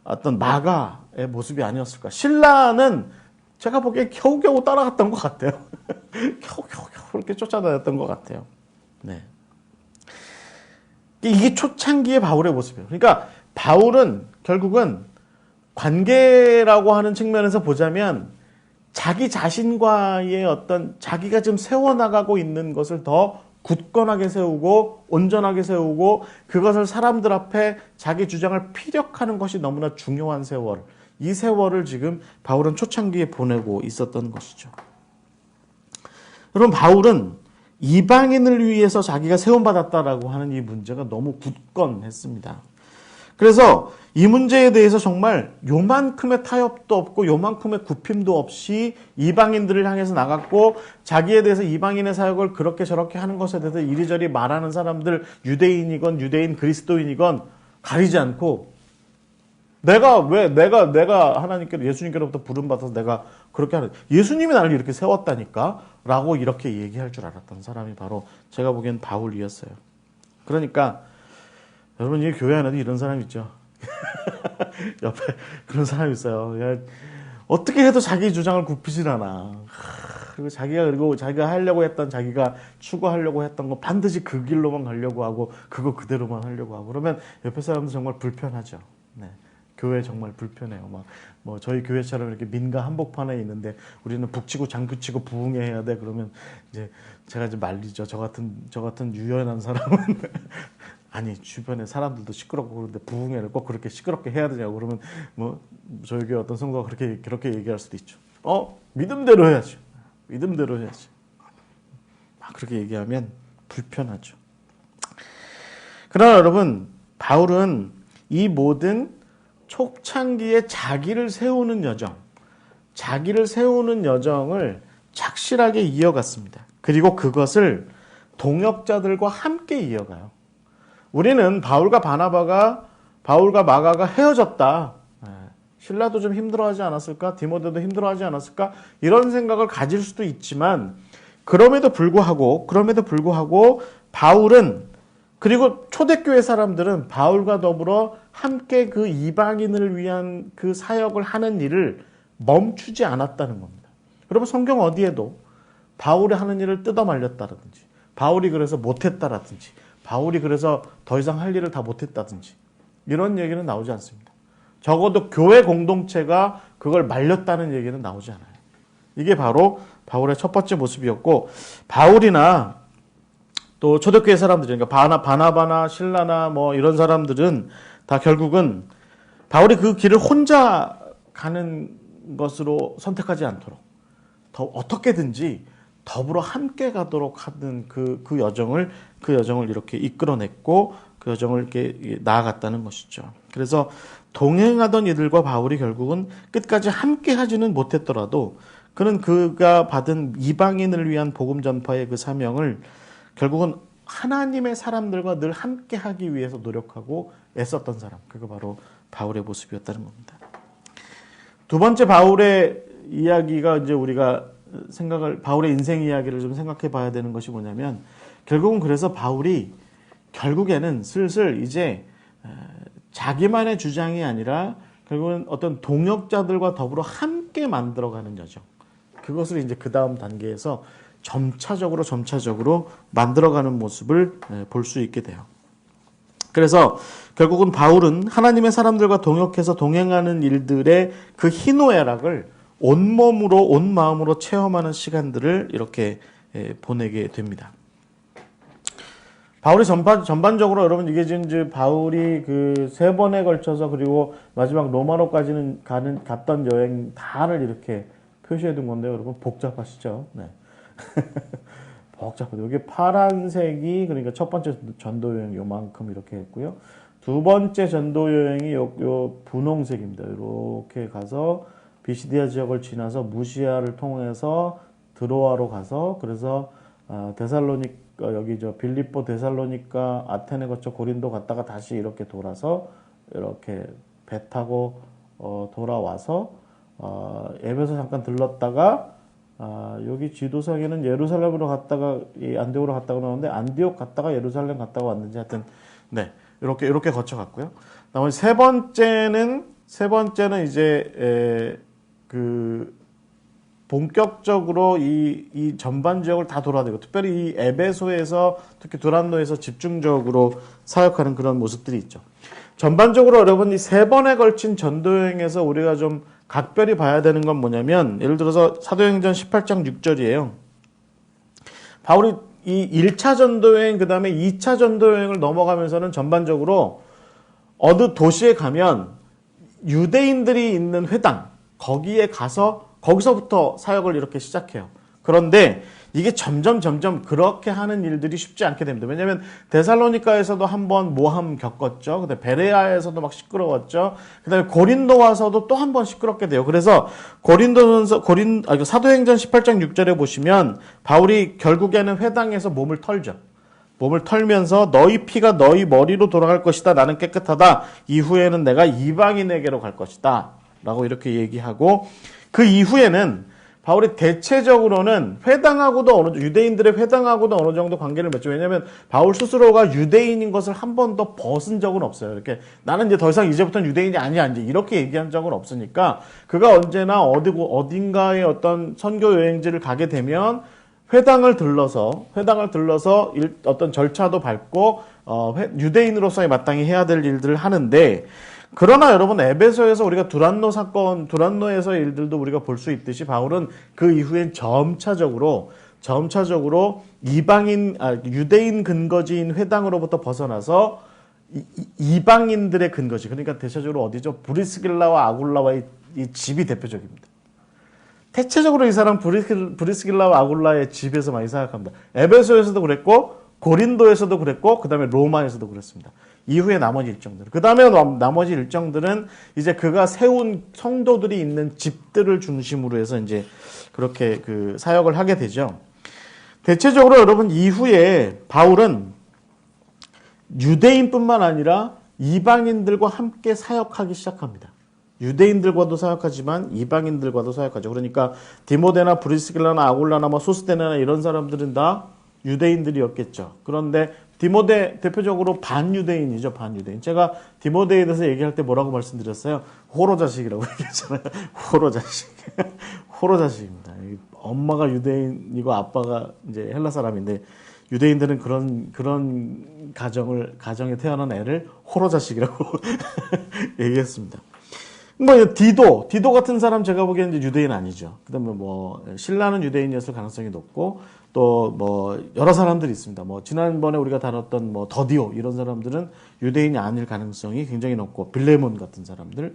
어떤 마가의 모습이 아니었을까. 신라는 제가 보기엔 겨우겨우 따라갔던 것 같아요. 겨우겨우 그렇게 쫓아다녔던 것 같아요. 네. 이게 초창기의 바울의 모습이에요. 그러니까 바울은 결국은 관계라고 하는 측면에서 보자면 자기 자신과의 어떤 자기가 지금 세워나가고 있는 것을 더 굳건하게 세우고 온전하게 세우고 그것을 사람들 앞에 자기 주장을 피력하는 것이 너무나 중요한 세월. 이 세월을 지금 바울은 초창기에 보내고 있었던 것이죠. 여러분, 바울은 이방인을 위해서 자기가 세움받았다라고 하는 이 문제가 너무 굳건했습니다. 그래서 이 문제에 대해서 정말 요만큼의 타협도 없고 요만큼의 굽힘도 없이 이방인들을 향해서 나갔고, 자기에 대해서 이방인의 사역을 그렇게 저렇게 하는 것에 대해서 이리저리 말하는 사람들, 유대인이건 유대인 그리스도인이건 가리지 않고, 내가 하나님께 예수님께로부터 부름받아서 내가 그렇게 하는, 예수님이 나를 이렇게 세웠다니까 라고 이렇게 얘기할 줄 알았던 사람이 바로 제가 보기엔 바울이었어요. 그러니까 여러분, 이 교회 안에도 이런 사람 있죠. 옆에 그런 사람이 있어요. 어떻게 해도 자기 주장을 굽히질 않아. 그리고 자기가 하려고 했던, 자기가 추구하려고 했던 거 반드시 그 길로만 가려고 하고 그거 그대로만 하려고 하고 그러면 옆에 사람도 정말 불편하죠. 네. 교회 정말 불편해요. 저희 교회처럼 이렇게 민가 한복판에 있는데 우리는 북치고 장구치고 부흥해야 돼. 그러면 이제 제가 이제 말리죠. 저 같은 유연한 사람은 아니, 주변에 사람들도 시끄럽고 그런데 부흥회를 꼭 그렇게 시끄럽게 해야 되냐고 그러면 저희 교회 어떤 성도가 그렇게 얘기할 수도 있죠. 믿음대로 해야죠. 믿음대로 해야지. 그렇게 얘기하면 불편하죠. 그러나 여러분, 바울은 이 모든 초창기에 자기를 세우는 여정을 착실하게 이어갔습니다. 그리고 그것을 동역자들과 함께 이어가요. 우리는 바울과 마가가 헤어졌다. 신라도 좀 힘들어하지 않았을까? 디모데도 힘들어하지 않았을까? 이런 생각을 가질 수도 있지만 그럼에도 불구하고 바울은, 그리고 초대교회 사람들은 바울과 더불어 함께 그 이방인을 위한 그 사역을 하는 일을 멈추지 않았다는 겁니다. 여러분, 성경 어디에도 바울이 하는 일을 뜯어 말렸다라든지, 바울이 그래서 못했다라든지, 바울이 그래서 더 이상 할 일을 다 못했다든지 이런 얘기는 나오지 않습니다. 적어도 교회 공동체가 그걸 말렸다는 얘기는 나오지 않아요. 이게 바로 바울의 첫 번째 모습이었고, 바울이나 또 초대교회 사람들, 그러니까 바나바나 신라나 이런 사람들은 다 결국은 바울이 그 길을 혼자 가는 것으로 선택하지 않도록 더 어떻게든지 더불어 함께 가도록 하는 그 여정을 이렇게 이끌어냈고 그 여정을 이렇게 나아갔다는 것이죠. 그래서 동행하던 이들과 바울이 결국은 끝까지 함께 하지는 못했더라도 그는 그가 받은 이방인을 위한 복음 전파의 그 사명을 결국은 하나님의 사람들과 늘 함께 하기 위해서 노력하고 애썼던 사람, 그거 바로 바울의 모습이었다는 겁니다. 두 번째 바울의 이야기가 이제 우리가 바울의 인생 이야기를 좀 생각해 봐야 되는 것이 뭐냐면, 결국은 그래서 바울이 결국에는 슬슬 이제 자기만의 주장이 아니라 결국은 어떤 동역자들과 더불어 함께 만들어가는 여정. 그것을 이제 그 다음 단계에서 점차적으로 만들어가는 모습을 볼 수 있게 돼요. 그래서 결국은 바울은 하나님의 사람들과 동역해서 동행하는 일들의 그 희노애락을 온몸으로 온 마음으로 체험하는 시간들을 이렇게 보내게 됩니다. 바울이 전반적으로 여러분 이게 지금 이제 바울이 그 3번에 걸쳐서 그리고 마지막 로마로까지는 갔던 여행 다를 이렇게 표시해 둔 건데요. 여러분 복잡하시죠? 네. 복잡하죠. 여기 파란색이 그러니까 첫 번째 전도 여행 요만큼 이렇게 했고요. 두 번째 전도 여행이 요 분홍색입니다. 이렇게 가서 비시디아 지역을 지나서 무시아를 통해서 드로아로 가서 그래서 여기 빌립보, 데살로니가, 아테네 거쳐 고린도 갔다가 다시 이렇게 돌아서 이렇게 배 타고 돌아와서 에베소 잠깐 들렀다가 여기 지도상에는 예루살렘으로 갔다가 안디옥으로 갔다가 나오는데 안디옥 갔다가 예루살렘 갔다가 왔는지 하여튼 네 이렇게 거쳐 갔고요. 나머지 세 번째는 이제 본격적으로 이 전반 지역을 다 돌아야 되고 특별히 이 에베소에서 특히 두란노에서 집중적으로 사역하는 그런 모습들이 있죠. 전반적으로 여러분 이 3번에 걸친 전도여행에서 우리가 좀 각별히 봐야 되는 건 뭐냐면 예를 들어서 사도행전 18장 6절이에요. 바울이 이 1차 전도여행 그 다음에 2차 전도여행을 넘어가면서는 전반적으로 어느 도시에 가면 유대인들이 있는 회당 거기에 가서 거기서부터 사역을 이렇게 시작해요. 그런데 이게 점점 그렇게 하는 일들이 쉽지 않게 됩니다. 왜냐하면 데살로니카에서도 한번 모함 겪었죠. 근데 베레아에서도 막 시끄러웠죠. 그다음에 고린도 와서도 또 한 번 시끄럽게 돼요. 그래서 사도행전 18장 6절에 보시면 바울이 결국에는 회당에서 몸을 털죠. 몸을 털면서 너희 피가 너희 머리로 돌아갈 것이다. 나는 깨끗하다. 이후에는 내가 이방인에게로 갈 것이다. 라고 이렇게 얘기하고 그 이후에는 바울이 대체적으로는 유대인들의 회당하고도 어느 정도 관계를 맺죠. 왜냐하면 바울 스스로가 유대인인 것을 한 번도 벗은 적은 없어요. 이렇게 나는 이제 더 이상 이제부터는 유대인이 아니야. 이제 이렇게 얘기한 적은 없으니까 그가 언제나 어딘가에 어떤 선교 여행지를 가게 되면 회당을 들러서 어떤 절차도 밟고 유대인으로서의 마땅히 해야 될 일들을 하는데 그러나 여러분 에베소에서 우리가 두란노에서의 일들도 우리가 볼 수 있듯이 바울은 그 이후엔 점차적으로 유대인 근거지인 회당으로부터 벗어나서 이방인들의 근거지 그러니까 대체적으로 어디죠? 브리스길라와 아굴라와의 이 집이 대표적입니다. 대체적으로 이 사람 브리스길라와 아굴라의 집에서 많이 사역합니다. 에베소에서도 그랬고 고린도에서도 그랬고 그 다음에 로마에서도 그랬습니다. 이후에 나머지 일정들. 그 다음에 나머지 일정들은 이제 그가 세운 성도들이 있는 집들을 중심으로 해서 이제 그렇게 그 사역을 하게 되죠. 대체적으로 여러분 이후에 바울은 유대인뿐만 아니라 이방인들과 함께 사역하기 시작합니다. 유대인들과도 사역하지만 이방인들과도 사역하죠. 그러니까 디모데나 브리스길라나 아굴라나 소스데나나 이런 사람들은 다 유대인들이었겠죠. 그런데 디모데 대표적으로 반유대인이죠. 반유대인. 제가 디모데에 대해서 얘기할 때 뭐라고 말씀드렸어요? 호로자식이라고 얘기했잖아요. 호로자식입니다. 엄마가 유대인이고 아빠가 이제 헬라 사람인데 유대인들은 그런 가정에 태어난 애를 호로자식이라고 얘기했습니다. 디도 같은 사람 제가 보기에는 이제 유대인 아니죠. 그 다음에 신라는 유대인이었을 가능성이 높고, 또 여러 사람들이 있습니다. 지난번에 우리가 다뤘던 더디오, 이런 사람들은 유대인이 아닐 가능성이 굉장히 높고, 빌레몬 같은 사람들,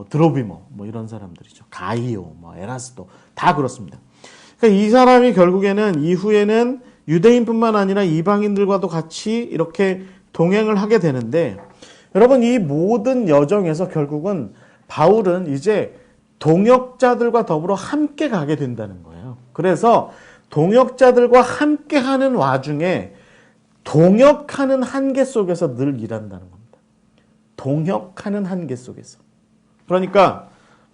드로비모, 이런 사람들이죠. 가이오, 에라스도, 다 그렇습니다. 그러니까 이 사람이 결국에는 이후에는 유대인뿐만 아니라 이방인들과도 같이 이렇게 동행을 하게 되는데, 여러분, 이 모든 여정에서 결국은 바울은 이제 동역자들과 더불어 함께 가게 된다는 거예요. 그래서 동역자들과 함께 하는 와중에 동역하는 한계 속에서 늘 일한다는 겁니다. 동역하는 한계 속에서. 그러니까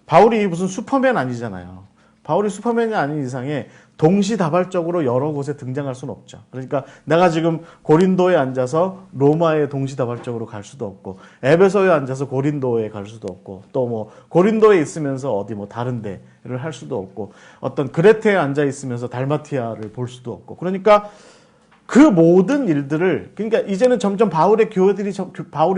바울이 무슨 슈퍼맨 아니잖아요. 바울이 슈퍼맨이 아닌 이상에 동시다발적으로 여러 곳에 등장할 수는 없죠. 그러니까 내가 지금 고린도에 앉아서 로마에 동시다발적으로 갈 수도 없고, 에베소에 앉아서 고린도에 갈 수도 없고, 또 뭐 고린도에 있으면서 어디 뭐 다른 데를 할 수도 없고, 어떤 그레테에 앉아 있으면서 달마티아를 볼 수도 없고. 그러니까 그 모든 일들을, 그러니까 이제는 점점 바울이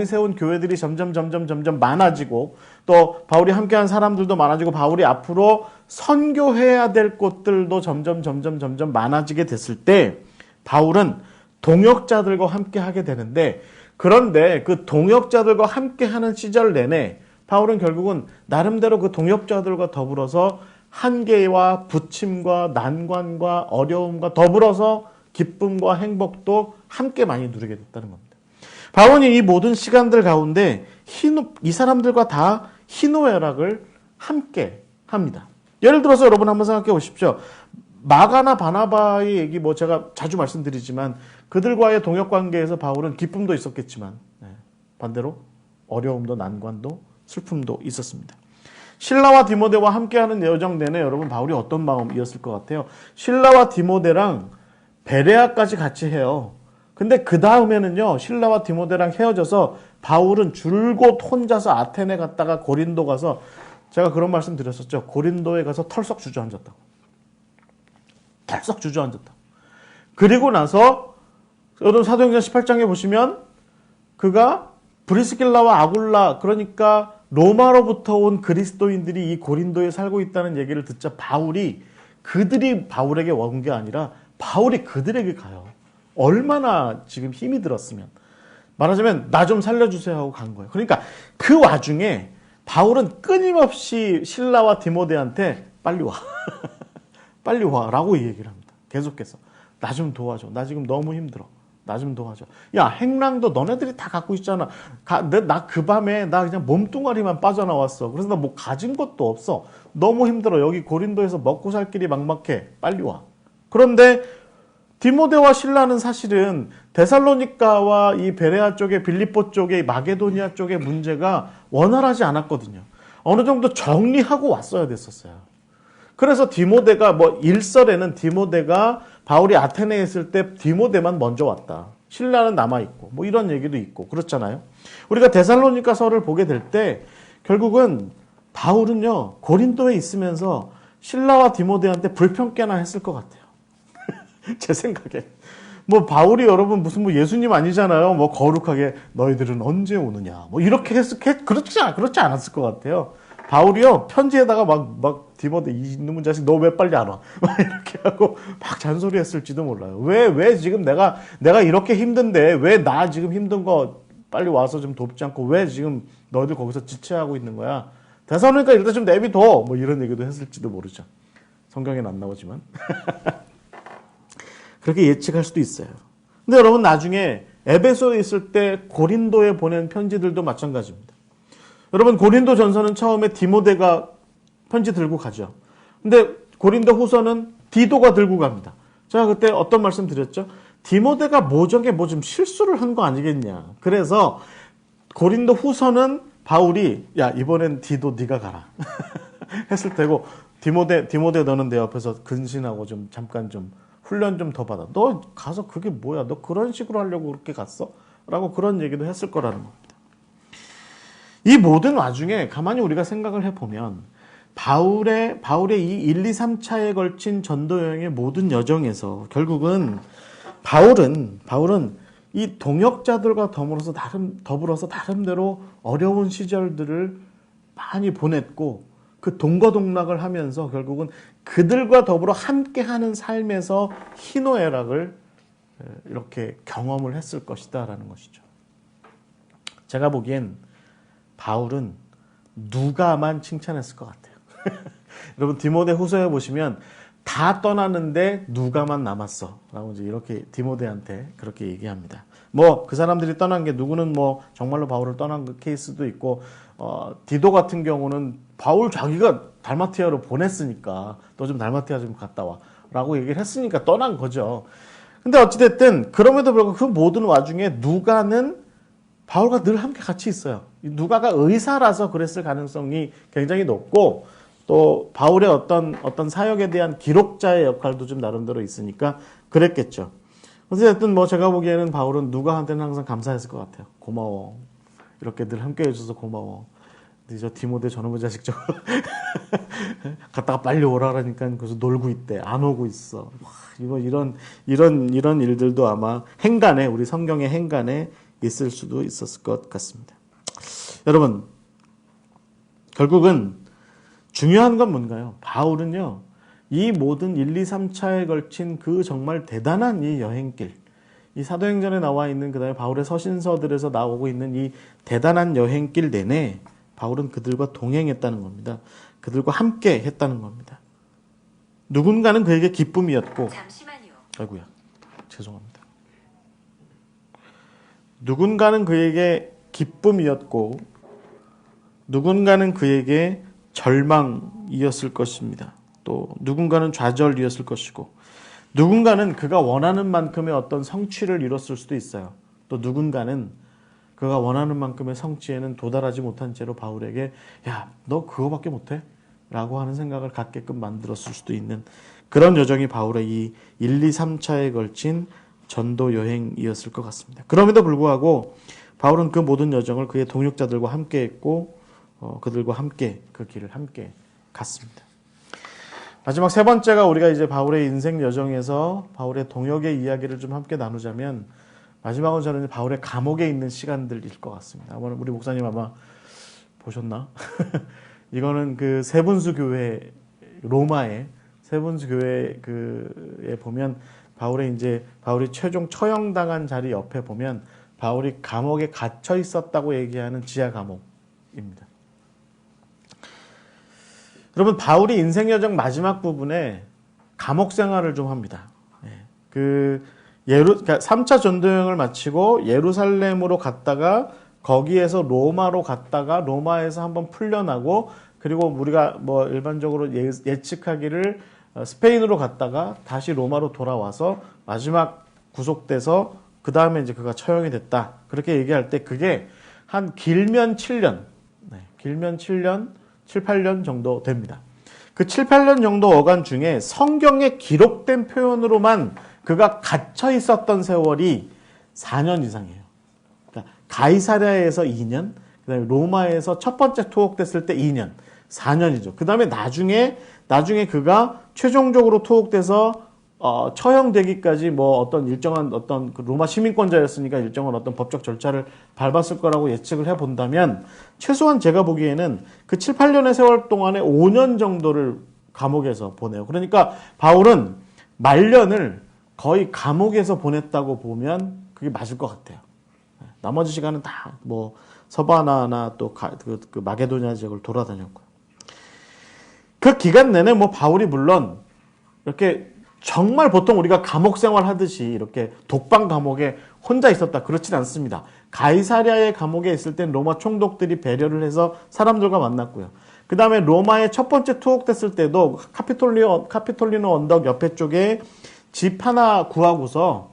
세운 교회들이 점점 많아지고, 또 바울이 함께한 사람들도 많아지고, 바울이 앞으로 선교해야 될 곳들도 점점 많아지게 됐을 때, 바울은 동역자들과 함께 하게 되는데, 그런데 그 동역자들과 함께 하는 시절 내내 바울은 결국은 나름대로 그 동역자들과 더불어서 한계와 부침과 난관과 어려움과 더불어서 기쁨과 행복도 함께 많이 누리게 됐다는 겁니다. 바울은 이 모든 시간들 가운데 이 사람들과 다 희노애락을 함께 합니다. 예를 들어서 여러분 한번 생각해 보십시오. 마가나 바나바의 얘기 뭐 제가 자주 말씀드리지만 그들과의 동역 관계에서 바울은 기쁨도 있었겠지만 반대로 어려움도 난관도 슬픔도 있었습니다. 실라와 디모데와 함께하는 여정 내내 여러분 바울이 어떤 마음이었을 것 같아요? 실라와 디모데랑 베레아까지 같이 해요. 근데 그 다음에는요, 실라와 디모데랑 헤어져서 바울은 줄곧 혼자서 아테네 갔다가 고린도 가서, 제가 그런 말씀 드렸었죠. 고린도에 가서 털썩 주저앉았다고. 털썩 주저앉았다고. 그리고 나서 여러분 사도행전 18장에 보시면 그가 브리스길라와 아굴라, 그러니까 로마로부터 온 그리스도인들이 이 고린도에 살고 있다는 얘기를 듣자 그들이 바울에게 온 게 아니라 바울이 그들에게 가요. 얼마나 지금 힘이 들었으면. 말하자면 나 좀 살려주세요 하고 간 거예요. 그러니까 그 와중에 바울은 끊임없이 실라와 디모데한테 빨리 와. 빨리 와라고 얘기를 합니다. 계속해서. 나 좀 도와줘. 나 지금 너무 힘들어. 나 좀 도와줘. 야, 행랑도 너네들이 다 갖고 있잖아. 나 그 밤에 나 그냥 몸뚱아리만 빠져나왔어. 그래서 나 뭐 가진 것도 없어. 너무 힘들어. 여기 고린도에서 먹고 살 길이 막막해. 빨리 와. 그런데 디모데와 실라는 사실은 데살로니가와 이 베레아 쪽의 빌립보 쪽의 마게도니아 쪽의 문제가 원활하지 않았거든요. 어느 정도 정리하고 왔어야 됐었어요. 그래서 디모데가 일설에는 디모데가 바울이 아테네에 있을 때 디모데만 먼저 왔다. 실라는 남아있고 이런 얘기도 있고 그렇잖아요. 우리가 데살로니가서를 보게 될 때 결국은 바울은요 고린도에 있으면서 실라와 디모데한테 불평 꽤나 했을 것 같아요. 제 생각에. 바울이 여러분 무슨 예수님 아니잖아요. 거룩하게 너희들은 언제 오느냐. 이렇게 그렇지 않았을 것 같아요. 바울이요, 편지에다가 막 디모데 이놈의 자식 너 왜 빨리 안 와? 막 이렇게 하고 막 잔소리 했을지도 몰라요. 왜 지금 내가 이렇게 힘든데 왜 나 지금 힘든 거 빨리 와서 좀 돕지 않고 왜 지금 너희들 거기서 지체하고 있는 거야? 대사로니까 일단 좀 내비둬. 이런 얘기도 했을지도 모르죠. 성경에는 안 나오지만. 그렇게 예측할 수도 있어요. 근데 여러분 나중에 에베소에 있을 때 고린도에 보낸 편지들도 마찬가지입니다. 여러분 고린도 전서는 처음에 디모데가 편지 들고 가죠. 근데 고린도 후서는 디도가 들고 갑니다. 제가 그때 어떤 말씀 드렸죠? 디모데가 모정에 좀 실수를 한 거 아니겠냐. 그래서 고린도 후서는 바울이 야 이번엔 디도 네가 가라 했을 테고 디모데 너는 내 옆에서 근신하고 좀 잠깐 좀 훈련 좀 더 받아. 너 가서 그게 뭐야? 너 그런 식으로 하려고 그렇게 갔어? 라고 그런 얘기도 했을 거라는 겁니다. 이 모든 와중에 가만히 우리가 생각을 해보면 바울의 이 1, 2, 3차에 걸친 전도 여행의 모든 여정에서 결국은 바울은 이 동역자들과 더불어서 나름대로 어려운 시절들을 많이 보냈고 그 동거동락을 하면서 결국은 그들과 더불어 함께하는 삶에서 희노애락을 이렇게 경험을 했을 것이다라는 것이죠. 제가 보기엔 바울은 누가만 칭찬했을 것 같아요. 여러분 디모데 후서에 보시면 다 떠나는데 누가만 남았어 라고 이제 이렇게 디모데한테 그렇게 얘기합니다. 그 사람들이 떠난 게 누구는 정말로 바울을 떠난 그 케이스도 있고 디도 같은 경우는 바울 자기가 달마티아로 보냈으니까 너 좀 달마티아 좀 갔다 와 라고 얘기를 했으니까 떠난 거죠. 근데 어찌됐든 그럼에도 불구하고 그 모든 와중에 누가는 바울과 늘 함께 같이 있어요. 누가가 의사라서 그랬을 가능성이 굉장히 높고 또 바울의 어떤 사역에 대한 기록자의 역할도 좀 나름대로 있으니까 그랬겠죠. 어쨌든 뭐 제가 보기에는 바울은 누가한테는 항상 감사했을 것 같아요. 고마워. 이렇게 늘 함께 해줘서 고마워. 근데 저 디모데 저놈의 자식 저거 갔다가 빨리 오라라니까 그래서 놀고 있대. 안 오고 있어. 와, 이런 일들도 아마 행간에, 우리 성경의 행간에 있을 수도 있었을 것 같습니다. 여러분, 결국은 중요한 건 뭔가요? 바울은요, 이 모든 1, 2, 3차에 걸친 그 정말 대단한 이 여행길, 이 사도행전에 나와 있는 그 다음에 바울의 서신서들에서 나오고 있는 이 대단한 여행길 내내 바울은 그들과 동행했다는 겁니다. 그들과 함께 했다는 겁니다. 누군가는 그에게 기쁨이었고, 잠시만요. 아이고야, 죄송합니다. 누군가는 그에게 기쁨이었고, 누군가는 그에게 절망이었을 것입니다. 또 누군가는 좌절이었을 것이고, 누군가는 그가 원하는 만큼의 어떤 성취를 이뤘을 수도 있어요. 또 누군가는 그가 원하는 만큼의 성취에는 도달하지 못한 채로 바울에게 야, 너 그거밖에 못해? 라고 하는 생각을 갖게끔 만들었을 수도 있는 그런 여정이 바울의 이 1, 2, 3차에 걸친 전도 여행이었을 것 같습니다. 그럼에도 불구하고 바울은 그 모든 여정을 그의 동역자들과 함께 했고 그들과 함께 그 길을 함께 갔습니다. 마지막 세 번째가 우리가 이제 바울의 인생 여정에서 바울의 동역의 이야기를 좀 함께 나누자면 마지막은 저는 바울의 감옥에 있는 시간들일 것 같습니다. 우리 목사님 아마 보셨나? 이거는 그 세분수 교회, 로마의 세분수 교회에 보면 바울이 최종 처형당한 자리 옆에 보면 바울이 감옥에 갇혀 있었다고 얘기하는 지하 감옥입니다. 여러분, 바울이 인생 여정 마지막 부분에 감옥 생활을 좀 합니다. 그러니까 3차 전도 여행을 마치고 예루살렘으로 갔다가 거기에서 로마로 갔다가 로마에서 한번 풀려나고 그리고 우리가 뭐 일반적으로 예측하기를 스페인으로 갔다가 다시 로마로 돌아와서 마지막 구속돼서 그 다음에 이제 그가 처형이 됐다. 그렇게 얘기할 때 그게 한 길면 7년, 길면 7년, 7, 8년 정도 됩니다. 그 7, 8년 정도 어간 중에 성경에 기록된 표현으로만 그가 갇혀 있었던 세월이 4년 이상이에요. 그러니까 가이사랴에서 2년, 그다음에 로마에서 첫 번째 투옥됐을 때 2년, 4년이죠. 그다음에 나중에 그가 최종적으로 투옥돼서 처형되기까지 뭐 어떤 일정한 그 로마 시민권자였으니까 일정한 어떤 법적 절차를 밟았을 거라고 예측을 해 본다면 최소한 제가 보기에는 그 7, 8년의 세월 동안에 5년 정도를 감옥에서 보내요. 그러니까 바울은 말년을 거의 감옥에서 보냈다고 보면 그게 맞을 것 같아요. 나머지 시간은 다 뭐 서바나나 또 그 마게도냐 지역을 돌아다녔고요. 그 기간 내내 뭐 바울이 물론 이렇게 정말 보통 우리가 감옥 생활 하듯이 이렇게 독방 감옥에 혼자 있었다 그렇진 않습니다. 가이사랴의 감옥에 있을 땐 로마 총독들이 배려를 해서 사람들과 만났고요. 그 다음에 로마의 첫 번째 투옥됐을 때도 카피톨리노 언덕 옆에 쪽에 집 하나 구하고서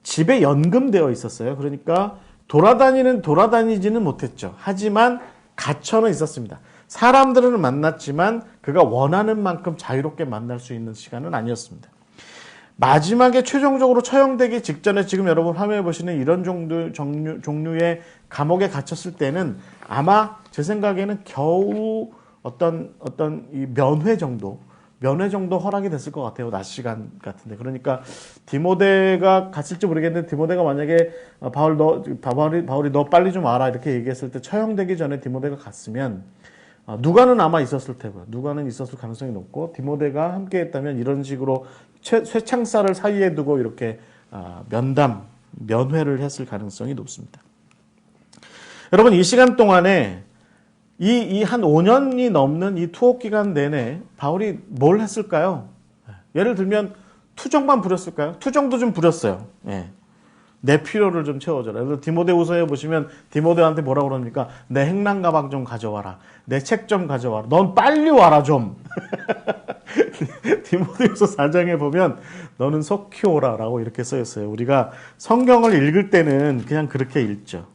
집에 연금되어 있었어요. 그러니까 돌아다니지는 못했죠. 하지만 갇혀는 있었습니다. 사람들은 만났지만 그가 원하는 만큼 자유롭게 만날 수 있는 시간은 아니었습니다. 마지막에 최종적으로 처형되기 직전에 지금 여러분 화면에 보시는 이런 종류의 감옥에 갇혔을 때는 아마 제 생각에는 겨우 어떤 이 면회 정도 허락이 됐을 것 같아요. 낮 시간 같은데. 그러니까 디모데가 갔을지 모르겠는데 디모데가 만약에 바울이 너 빨리 좀 와라 이렇게 얘기했을 때 처형되기 전에 디모데가 갔으면 누가는 아마 있었을 테고요. 누가는 있었을 가능성이 높고 디모데가 함께 했다면 이런 식으로 쇠창살을 사이에 두고 이렇게 면회를 했을 가능성이 높습니다. 여러분, 이 시간 동안에 이 한 5년이 넘는 이 투옥 기간 내내 바울이 뭘 했을까요? 예를 들면 투정만 부렸을까요? 투정도 좀 부렸어요. 내 필요를 좀 채워줘라. 그래서 디모데후서에 보시면 디모데한테 뭐라 그럽니까? 내 행랑 가방 좀 가져와라. 내 책 좀 가져와라. 넌 빨리 와라 좀. 디모데후서 4장에 보면 너는 속히 오라라고 이렇게 써 있어요. 우리가 성경을 읽을 때는 그냥 그렇게 읽죠.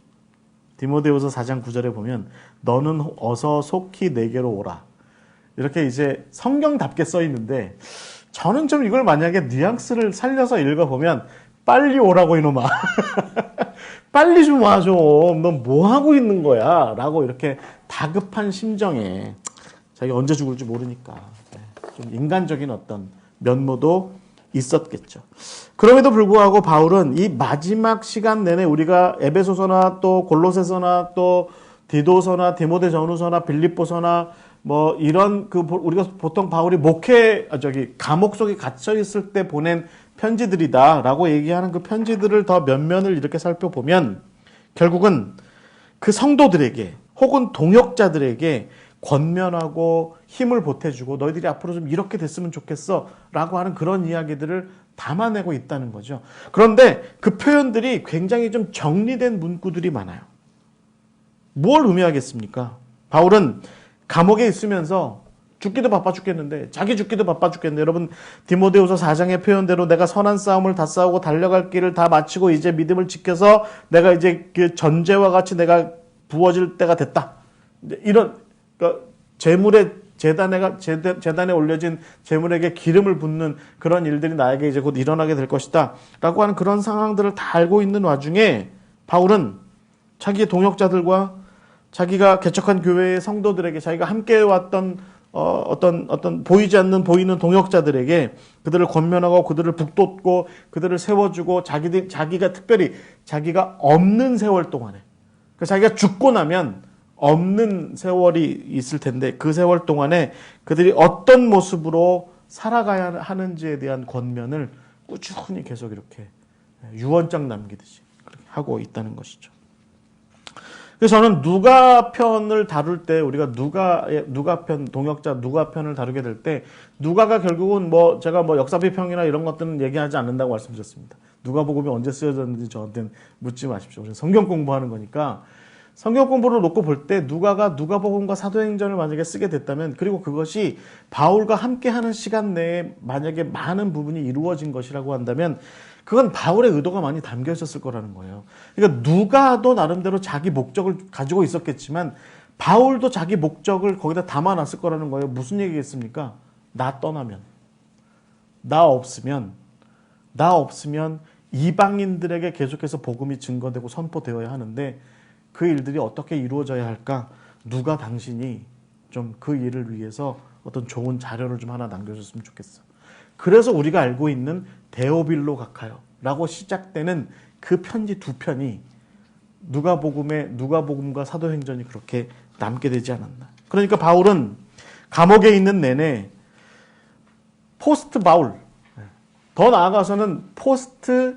디모데후서 4장 9절에 보면 너는 어서 속히 내게로 오라. 이렇게 이제 성경답게 써 있는데 저는 좀 이걸 만약에 뉘앙스를 살려서 읽어보면 빨리 오라고 이놈아. 빨리 좀 와줘. 넌 뭐 하고 있는 거야? 라고 이렇게 다급한 심정에 자기 언제 죽을지 모르니까 좀 인간적인 어떤 면모도 있었겠죠. 그럼에도 불구하고 바울은 이 마지막 시간 내내 우리가 에베소서나 또 골로새서나 또 디도서나 디모데전후서나 빌립보서나 뭐 이런 우리가 보통 바울이 감옥 속에 갇혀 있을 때 보낸 편지들이다라고 얘기하는 그 편지들을 더 면면을 이렇게 살펴보면 결국은 그 성도들에게 혹은 동역자들에게 권면하고 힘을 보태주고 너희들이 앞으로 좀 이렇게 됐으면 좋겠어 라고 하는 그런 이야기들을 담아내고 있다는 거죠. 그런데 그 표현들이 굉장히 좀 정리된 문구들이 많아요. 뭘 의미하겠습니까? 바울은 감옥에 있으면서 죽기도 바빠 죽겠는데 자기 죽기도 바빠 죽겠는데 여러분 디모데후서 4장의 표현대로 내가 선한 싸움을 다 싸우고 달려갈 길을 다 마치고 이제 믿음을 지켜서 내가 이제 그 전제와 같이 내가 부어질 때가 됐다. 이런 그러니까 재단에 올려진 재물에게 기름을 붓는 그런 일들이 나에게 이제 곧 일어나게 될 것이다. 라고 하는 그런 상황들을 다 알고 있는 와중에 바울은 자기의 동역자들과 자기가 개척한 교회의 성도들에게 자기가 함께 왔던 어떤 보이는 동역자들에게 그들을 권면하고 그들을 북돋고 그들을 세워주고 자기가 특별히 자기가 없는 세월 동안에 자기가 죽고 나면 없는 세월이 있을 텐데 그 세월 동안에 그들이 어떤 모습으로 살아가야 하는지에 대한 권면을 꾸준히 계속 이렇게 유언장 남기듯이 그렇게 하고 있다는 것이죠. 그래서 저는 누가 편을 다룰 때 우리가 누가 편 동역자 누가 편을 다루게 될 때 누가가 결국은 제가 역사 비평이나 이런 것들은 얘기하지 않는다고 말씀드렸습니다. 누가복음이 언제 쓰여졌는지 저한테는 묻지 마십시오. 우리는 성경 공부하는 거니까 성경 공부를 놓고 볼 때 누가가 누가복음과 사도행전을 만약에 쓰게 됐다면 그리고 그것이 바울과 함께하는 시간 내에 만약에 많은 부분이 이루어진 것이라고 한다면 그건 바울의 의도가 많이 담겨 있었을 거라는 거예요. 그러니까 누가도 나름대로 자기 목적을 가지고 있었겠지만 바울도 자기 목적을 거기다 담아놨을 거라는 거예요. 무슨 얘기겠습니까? 나 떠나면, 나 없으면 이방인들에게 계속해서 복음이 증거되고 선포되어야 하는데 그 일들이 어떻게 이루어져야 할까? 누가 당신이 좀 그 일을 위해서 어떤 좋은 자료를 좀 하나 남겨줬으면 좋겠어. 그래서 우리가 알고 있는 데오빌로 가카요라고 시작되는 그 편지 두 편이 누가복음과 사도행전이 그렇게 남게 되지 않았나. 그러니까 바울은 감옥에 있는 내내 포스트 바울, 더 나아가서는 포스트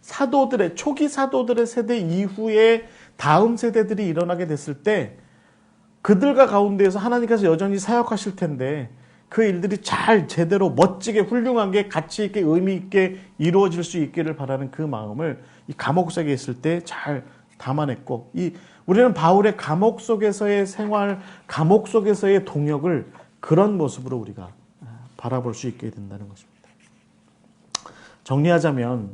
사도들의 초기 사도들의 세대 이후에 다음 세대들이 일어나게 됐을 때 그들과 가운데에서 하나님께서 여전히 사역하실 텐데 그 일들이 잘 제대로 멋지게 훌륭하게 가치 있게 의미 있게 이루어질 수 있기를 바라는 그 마음을 이 감옥 속에 있을 때 잘 담아냈고 우리는 바울의 감옥 속에서의 생활, 감옥 속에서의 동역을 그런 모습으로 우리가 바라볼 수 있게 된다는 것입니다. 정리하자면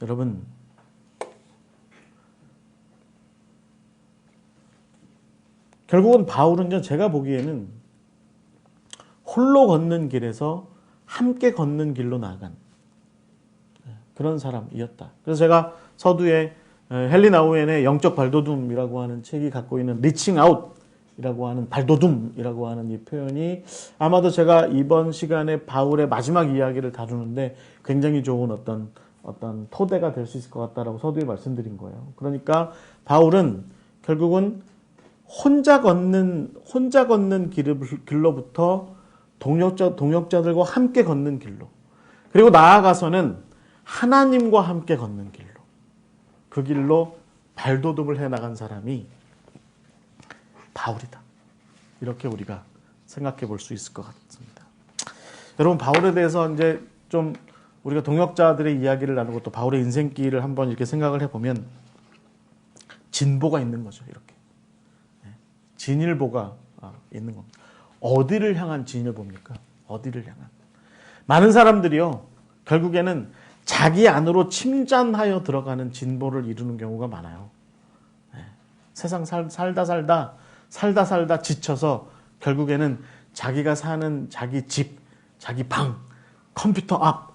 여러분 결국은 바울은 제가 보기에는 홀로 걷는 길에서 함께 걷는 길로 나아간 그런 사람이었다. 그래서 제가 서두에 헨리 나우엔의 영적 발돋움이라고 하는 책이 갖고 있는 리칭 아웃이라고 하는 발돋움이라고 하는 이 표현이 아마도 제가 이번 시간에 바울의 마지막 이야기를 다루는데 굉장히 좋은 어떤 토대가 될 수 있을 것 같다라고 서두에 말씀드린 거예요. 그러니까 바울은 결국은 혼자 걷는 길로부터 동역자들과 함께 걷는 길로 그리고 나아가서는 하나님과 함께 걷는 길로 그 길로 발돋움을 해나간 사람이 바울이다. 이렇게 우리가 생각해 볼 수 있을 것 같습니다. 여러분 바울에 대해서 이제 좀 우리가 동역자들의 이야기를 나누고 또 바울의 인생길을 한번 이렇게 생각을 해보면 진보가 있는 거죠. 이렇게 진일보가 있는 겁니다. 어디를 향한 진일보입니까? 어디를 향한? 많은 사람들이요 결국에는 자기 안으로 침잠하여 들어가는 진보를 이루는 경우가 많아요. 세상 살다 지쳐서 결국에는 자기가 사는 자기 집, 자기 방, 컴퓨터 앞,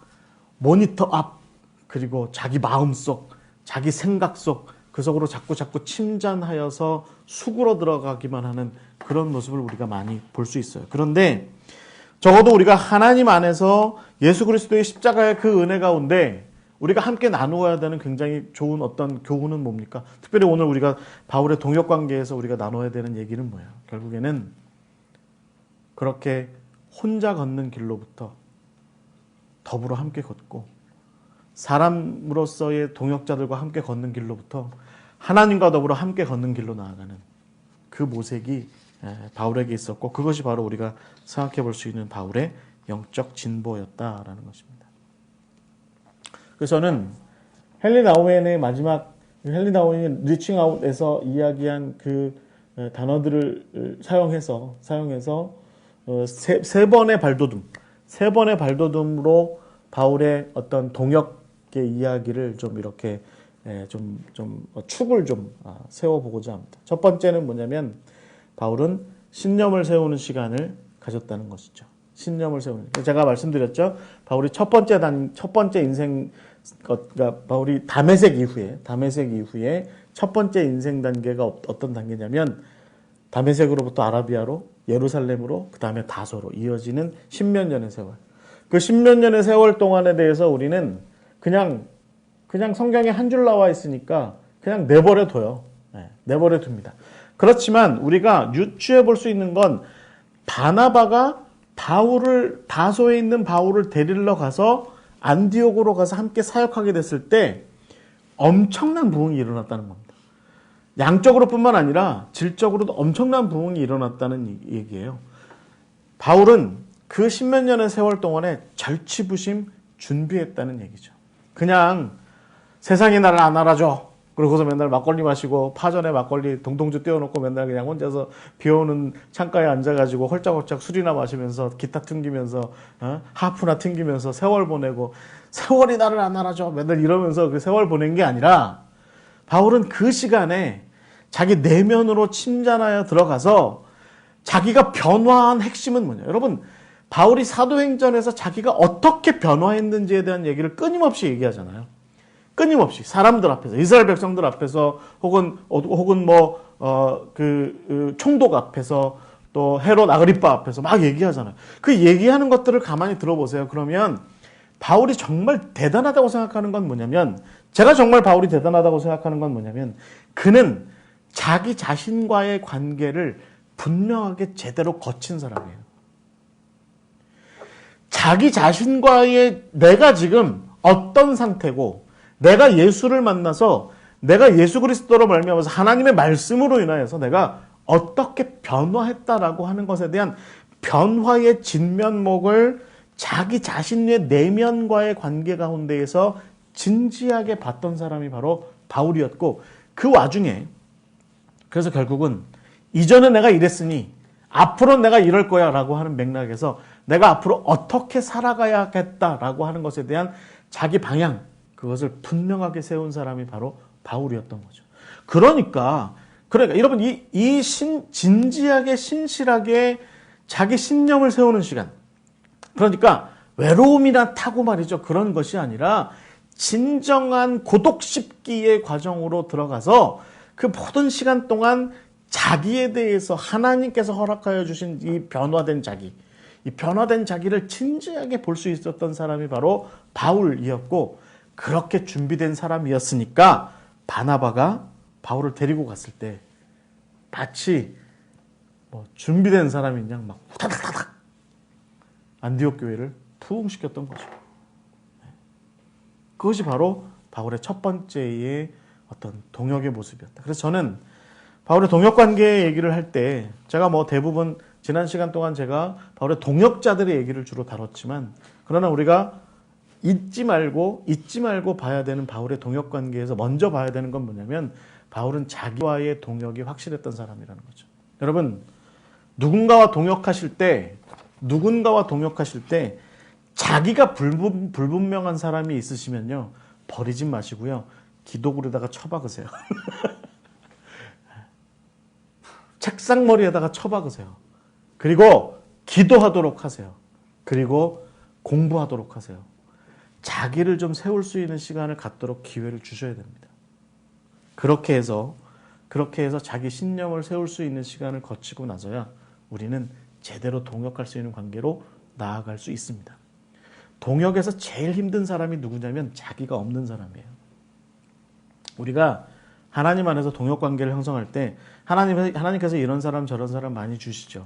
모니터 앞, 그리고 자기 마음속, 자기 생각 속, 그 속으로 자꾸 침잠하여서 수구러 들어가기만 하는 그런 모습을 우리가 많이 볼 수 있어요. 그런데 적어도 우리가 하나님 안에서 예수 그리스도의 십자가의 그 은혜 가운데 우리가 함께 나누어야 되는 굉장히 좋은 어떤 교훈은 뭡니까? 특별히 오늘 우리가 바울의 동역 관계에서 우리가 나눠야 되는 얘기는 뭐예요? 결국에는 그렇게 혼자 걷는 길로부터 더불어 함께 걷고 사람으로서의 동역자들과 함께 걷는 길로부터 하나님과 더불어 함께 걷는 길로 나아가는 그 모색이 바울에게 있었고 그것이 바로 우리가 생각해 볼 수 있는 바울의 영적 진보였다라는 것입니다. 그래서 저는 헨리 나우엔의 마지막 헨리 나우엔이 리칭 아웃에서 이야기한 그 단어들을 사용해서 세 번의 발돋움으로 바울의 어떤 동역의 이야기를 좀 이렇게 좀 축을 좀 세워보고자 합니다. 첫 번째는 뭐냐면 바울은 신념을 세우는 시간을 가졌다는 것이죠. 신념을 세우는. 제가 말씀드렸죠. 바울이 첫 번째 인생, 그러니까 바울이 다메섹 이후에 첫 번째 인생 단계가 어떤 단계냐면 다메섹으로부터 아라비아로 예루살렘으로 그 다음에 다소로 이어지는 십몇 년의 세월. 그 십몇 년의 세월 동안에 대해서 우리는 그냥 성경에 한 줄 나와 있으니까 그냥 내버려 둬요. 내버려 둡니다. 그렇지만 우리가 유추해 볼 수 있는 건 바나바가 다소에 있는 바울을 데리러 가서 안디옥으로 가서 함께 사역하게 됐을 때 엄청난 부흥이 일어났다는 겁니다. 양적으로뿐만 아니라 질적으로도 엄청난 부흥이 일어났다는 얘기예요. 바울은 그 십몇 년의 세월 동안에 절치부심 준비했다는 얘기죠. 그냥 세상이 나를 안 알아줘. 그러고서 맨날 막걸리 마시고 파전에 막걸리 동동주 띄워놓고 맨날 그냥 혼자서 비오는 창가에 앉아가지고 홀짝홀짝 술이나 마시면서 기타 튕기면서 하프나 튕기면서 세월 보내고 세월이 나를 안 알아줘. 맨날 이러면서 그 세월 보낸 게 아니라 바울은 그 시간에 자기 내면으로 침잠하여 들어가서 자기가 변화한 핵심은 뭐냐. 여러분 바울이 사도행전에서 자기가 어떻게 변화했는지에 대한 얘기를 끊임없이 얘기하잖아요. 끊임없이 사람들 앞에서 이스라엘 백성들 앞에서 혹은 총독 앞에서 또 헤롯 아그리빠 앞에서 막 얘기하잖아요. 그 얘기하는 것들을 가만히 들어보세요. 그러면 바울이 정말 대단하다고 생각하는 건 뭐냐면 제가 정말 바울이 대단하다고 생각하는 건 뭐냐면 그는 자기 자신과의 관계를 분명하게 제대로 거친 사람이에요. 자기 자신과의 내가 지금 어떤 상태고 내가 예수를 만나서 내가 예수 그리스도로 말미암아서 하나님의 말씀으로 인하여서 내가 어떻게 변화했다라고 하는 것에 대한 변화의 진면목을 자기 자신의 내면과의 관계 가운데에서 진지하게 봤던 사람이 바로 바울이었고 그 와중에 그래서 결국은 이전에 내가 이랬으니 앞으로 내가 이럴 거야 라고 하는 맥락에서 내가 앞으로 어떻게 살아가야겠다라고 하는 것에 대한 자기 방향 그것을 분명하게 세운 사람이 바로 바울이었던 거죠. 그러니까 여러분 진지하게 신실하게 자기 신념을 세우는 시간 그러니까 외로움이나 타고 말이죠. 그런 것이 아니라 진정한 고독 씹기의 과정으로 들어가서 그 모든 시간 동안 자기에 대해서 하나님께서 허락하여 주신 이 변화된 자기를 진지하게 볼 수 있었던 사람이 바로 바울이었고 그렇게 준비된 사람이었으니까 바나바가 바울을 데리고 갔을 때 마치 준비된 사람인 양 막 후다닥다닥 안디옥 교회를 부흥시켰던 거죠. 그것이 바로 바울의 첫 번째의 어떤 동역의 모습이었다. 그래서 저는 바울의 동역 관계 얘기를 할 때 제가 대부분 지난 시간 동안 제가 바울의 동역자들의 얘기를 주로 다뤘지만 그러나 우리가 잊지 말고 봐야 되는 바울의 동역 관계에서 먼저 봐야 되는 건 뭐냐면 바울은 자기와의 동역이 확실했던 사람이라는 거죠. 여러분 누군가와 동역하실 때 자기가 불분명한 사람이 있으시면요 버리지 마시고요 기도구리에다가 쳐박으세요. 책상머리에다가 쳐박으세요. 그리고 기도하도록 하세요. 그리고 공부하도록 하세요. 자기를 좀 세울 수 있는 시간을 갖도록 기회를 주셔야 됩니다. 그렇게 해서 자기 신념을 세울 수 있는 시간을 거치고 나서야 우리는 제대로 동역할 수 있는 관계로 나아갈 수 있습니다. 동역에서 제일 힘든 사람이 누구냐면 자기가 없는 사람이에요. 우리가 하나님 안에서 동역 관계를 형성할 때 하나님께서 이런 사람 저런 사람 많이 주시죠.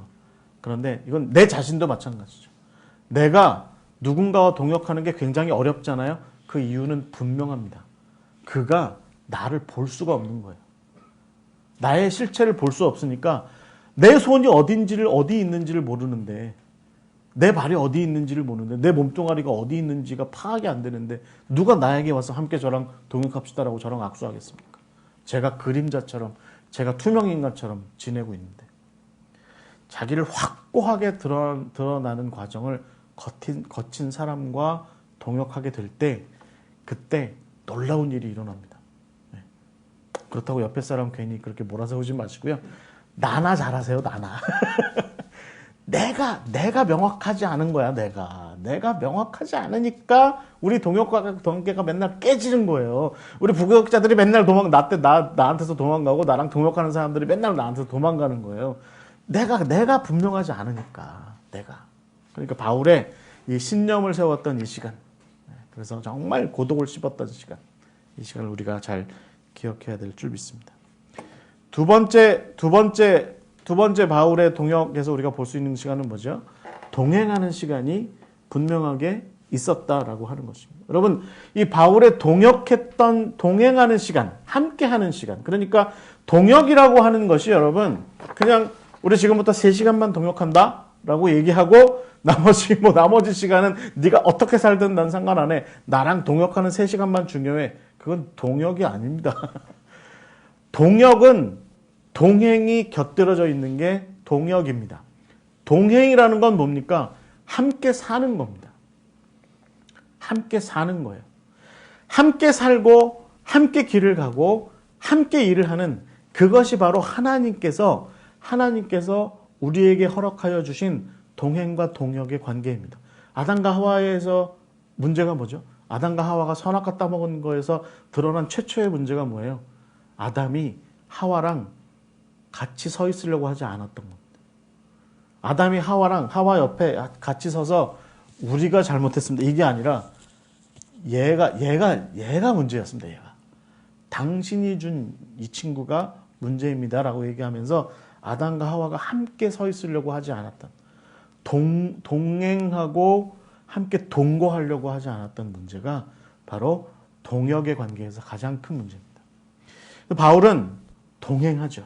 그런데 이건 내 자신도 마찬가지죠. 내가 누군가와 동역하는 게 굉장히 어렵잖아요. 그 이유는 분명합니다. 그가 나를 볼 수가 없는 거예요. 나의 실체를 볼 수 없으니까 내 손이 어디 있는지를 모르는데, 내 발이 어디 있는지를 모르는데, 내 몸뚱아리가 어디 있는지가 파악이 안 되는데 누가 나에게 와서 함께 저랑 동역합시다라고 저랑 악수하겠습니까? 제가 그림자처럼, 제가 투명인간처럼 지내고 있는데, 자기를 확고하게 드러나는 과정을 거친 사람과 동역하게 될 때, 그때 놀라운 일이 일어납니다. 그렇다고 옆에 사람 괜히 그렇게 몰아세우지 마시고요. 나나 잘하세요, 나나. 내가 명확하지 않은 거야, 내가 명확하지 않으니까 우리 동역관계가 맨날 깨지는 거예요. 우리 부교역자들이 맨날 나한테서 도망가고, 나랑 동역하는 사람들이 맨날 나한테서 도망가는 거예요. 내가 분명하지 않으니까, 그러니까 바울의 이 신념을 세웠던 이 시간, 그래서 정말 고독을 씹었던 시간, 이 시간을 우리가 잘 기억해야 될 줄 믿습니다. 두 번째 바울의 동역에서 우리가 볼 수 있는 시간은 뭐죠? 동행하는 시간이 분명하게 있었다라고 하는 것입니다. 여러분, 이 바울의 동행하는 시간, 함께하는 시간, 그러니까 동역이라고 하는 것이 여러분, 그냥 우리 지금부터 3시간만 동역한다라고 얘기하고 나머지 시간은 네가 어떻게 살든 난 상관 안 해. 나랑 동역하는 3시간만 중요해. 그건 동역이 아닙니다. 동역은 동행이 곁들여져 있는 게 동역입니다. 동행이라는 건 뭡니까? 함께 사는 겁니다. 함께 사는 거예요. 함께 살고, 함께 길을 가고, 함께 일을 하는, 그것이 바로 하나님께서 우리에게 허락하여 주신 동행과 동역의 관계입니다. 아담과 하와에서 문제가 뭐죠? 아담과 하와가 선악과 따먹은 거에서 드러난 최초의 문제가 뭐예요? 아담이 하와랑 같이 서 있으려고 하지 않았던 겁니다. 아담이 하와 옆에 같이 서서 우리가 잘못했습니다, 이게 아니라 얘가 문제였습니다. 얘가. 당신이 준 이 친구가 문제입니다라고 얘기하면서 아담과 하와가 함께 서 있으려고 하지 않았던, 동행하고 함께 동거하려고 하지 않았던 문제가 바로 동역의 관계에서 가장 큰 문제입니다. 바울은 동행하죠.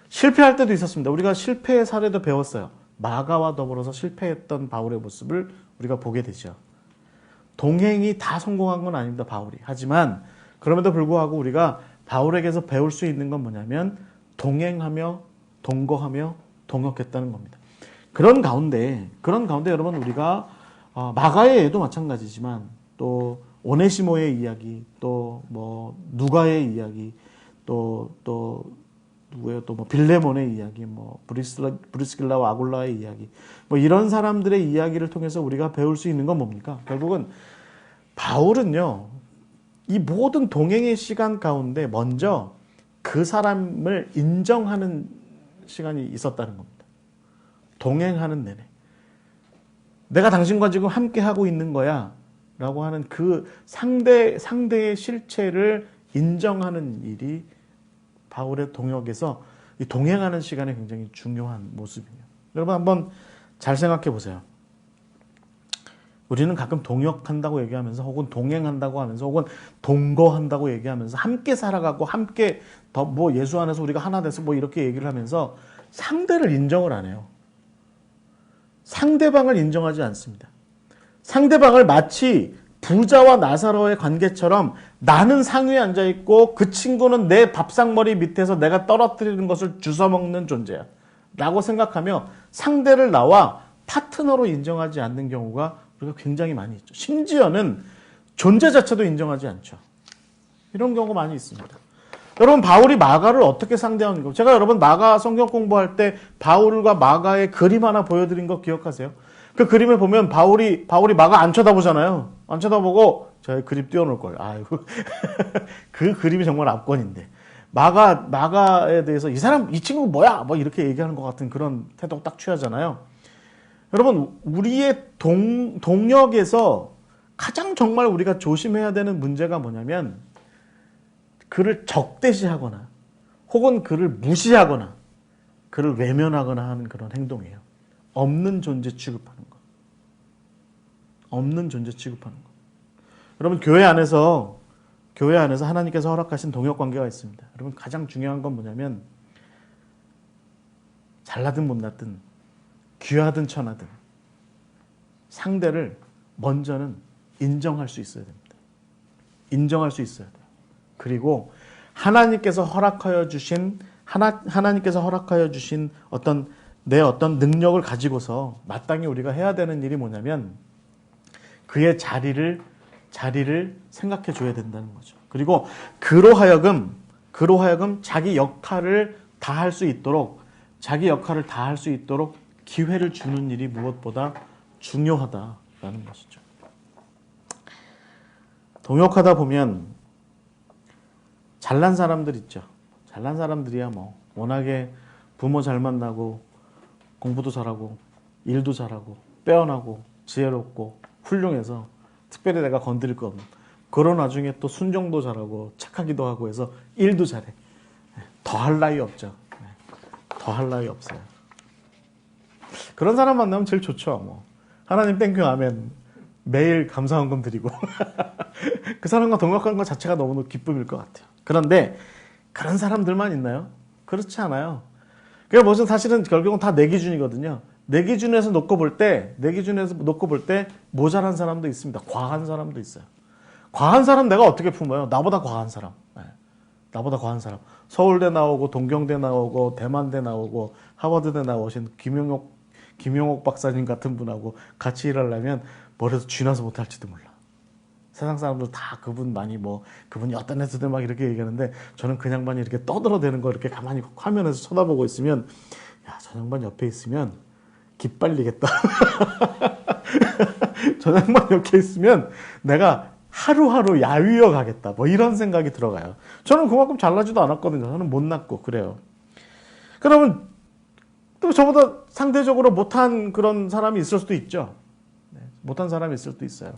실패할 때도 있었습니다. 우리가 실패의 사례도 배웠어요. 마가와 더불어서 실패했던 바울의 모습을 우리가 보게 되죠. 동행이 다 성공한 건 아닙니다, 바울이. 하지만 그럼에도 불구하고 우리가 바울에게서 배울 수 있는 건 뭐냐면 동행하며 동거하며 동역했다는 겁니다. 그런 가운데 여러분, 우리가 마가의 예도 마찬가지지만 또 오네시모의 이야기, 또 뭐 누가의 이야기, 또 누구예요? 또 뭐 빌레몬의 이야기, 뭐 브리스길라와 아굴라의 이야기, 뭐 이런 사람들의 이야기를 통해서 우리가 배울 수 있는 건 뭡니까? 결국은 바울은요, 이 모든 동행의 시간 가운데 먼저 그 사람을 인정하는 시간이 있었다는 겁니다. 동행하는 내내. 내가 당신과 지금 함께 하고 있는 거야 라고 하는 그 상대의 실체를 인정하는 일이 바울의 동역에서 이 동행하는 시간이 굉장히 중요한 모습이에요. 여러분 한번 잘 생각해 보세요. 우리는 가끔 동역한다고 얘기하면서, 혹은 동행한다고 하면서, 혹은 동거한다고 얘기하면서, 함께 살아가고 함께 뭐 예수 안에서 우리가 하나 돼서 뭐 이렇게 얘기를 하면서 상대를 인정을 안 해요. 상대방을 인정하지 않습니다. 상대방을 마치 부자와 나사로의 관계처럼 나는 상위에 앉아있고 그 친구는 내 밥상머리 밑에서 내가 떨어뜨리는 것을 주워먹는 존재야 라고 생각하며 상대를 나와 파트너로 인정하지 않는 경우가 우리가 굉장히 많이 있죠. 심지어는 존재 자체도 인정하지 않죠. 이런 경우가 많이 있습니다. 여러분 바울이 마가를 어떻게 상대하는 거? 제가 여러분 마가 성경 공부할 때 바울과 마가의 그림 하나 보여드린 거 기억하세요? 그 그림을 보면 바울이 마가 안 쳐다보잖아요. 안 쳐다보고 제가 그림 띄워놓을 거예요. 아이고 그 그림이 정말 압권인데 마가에 대해서 이 친구 뭐야? 뭐 이렇게 얘기하는 것 같은 그런 태도 딱 취하잖아요. 여러분 우리의 동역에서 가장 정말 우리가 조심해야 되는 문제가 뭐냐면 그를 적대시하거나 혹은 그를 무시하거나 그를 외면하거나 하는 그런 행동이에요. 없는 존재 취급하는 거. 없는 존재 취급하는 거. 여러분 교회 안에서 하나님께서 허락하신 동역 관계가 있습니다. 여러분 가장 중요한 건 뭐냐면 잘나든 못나든 귀하든 천하든 상대를 먼저는 인정할 수 있어야 됩니다. 인정할 수 있어야 돼요. 그리고 하나님께서 허락하여 주신 어떤 능력을 가지고서 마땅히 우리가 해야 되는 일이 뭐냐면 그의 자리를 생각해 줘야 된다는 거죠. 그리고 그로 하여금 자기 역할을 다할 수 있도록 기회를 주는 일이 무엇보다 중요하다라는 것이죠. 동역하다 보면 잘난 사람들 있죠. 잘난 사람들이야 뭐 워낙에 부모 잘 만나고 공부도 잘하고 일도 잘하고 빼어나고 지혜롭고 훌륭해서 특별히 내가 건드릴 거 없는 그런 와중에 또 순종도 잘하고 착하기도 하고 해서 일도 잘해. 더할 나위 없죠. 더할 나위 없어요. 그런 사람 만나면 제일 좋죠. 뭐 하나님 땡큐 아멘 매일 감사헌금 드리고 그 사람과 동역한 것 자체가 너무 기쁨일 것 같아요. 그런데 그런 사람들만 있나요? 그렇지 않아요. 그러니까 뭐죠? 사실은 결국은 다 내 기준이거든요. 내 기준에서 놓고 볼 때 모자란 사람도 있습니다. 과한 사람도 있어요. 과한 사람 내가 어떻게 품어요? 나보다 과한 사람. 나보다 과한 사람. 서울대 나오고 동경대 나오고 대만대 나오고 하버드대 나오신 김용옥 박사님 같은 분하고 같이 일하려면 머리에서 쥐나서 못할지도 몰라. 세상 사람들 다 그분이 어떤 애들 막 이렇게 얘기하는데 저는 그 양반이 이렇게 떠들어대는 거 이렇게 가만히 화면에서 쳐다보고 있으면 야, 저 양반 옆에 있으면 기빨리겠다. 저 양반 옆에 있으면 내가 하루하루 야위어 가겠다. 뭐 이런 생각이 들어가요. 저는 그만큼 잘나지도 않았거든요. 저는 못났고 그래요. 그러면 또 저보다 상대적으로 못한 그런 사람이 있을 수도 있죠. 못한 사람이 있을 수도 있어요.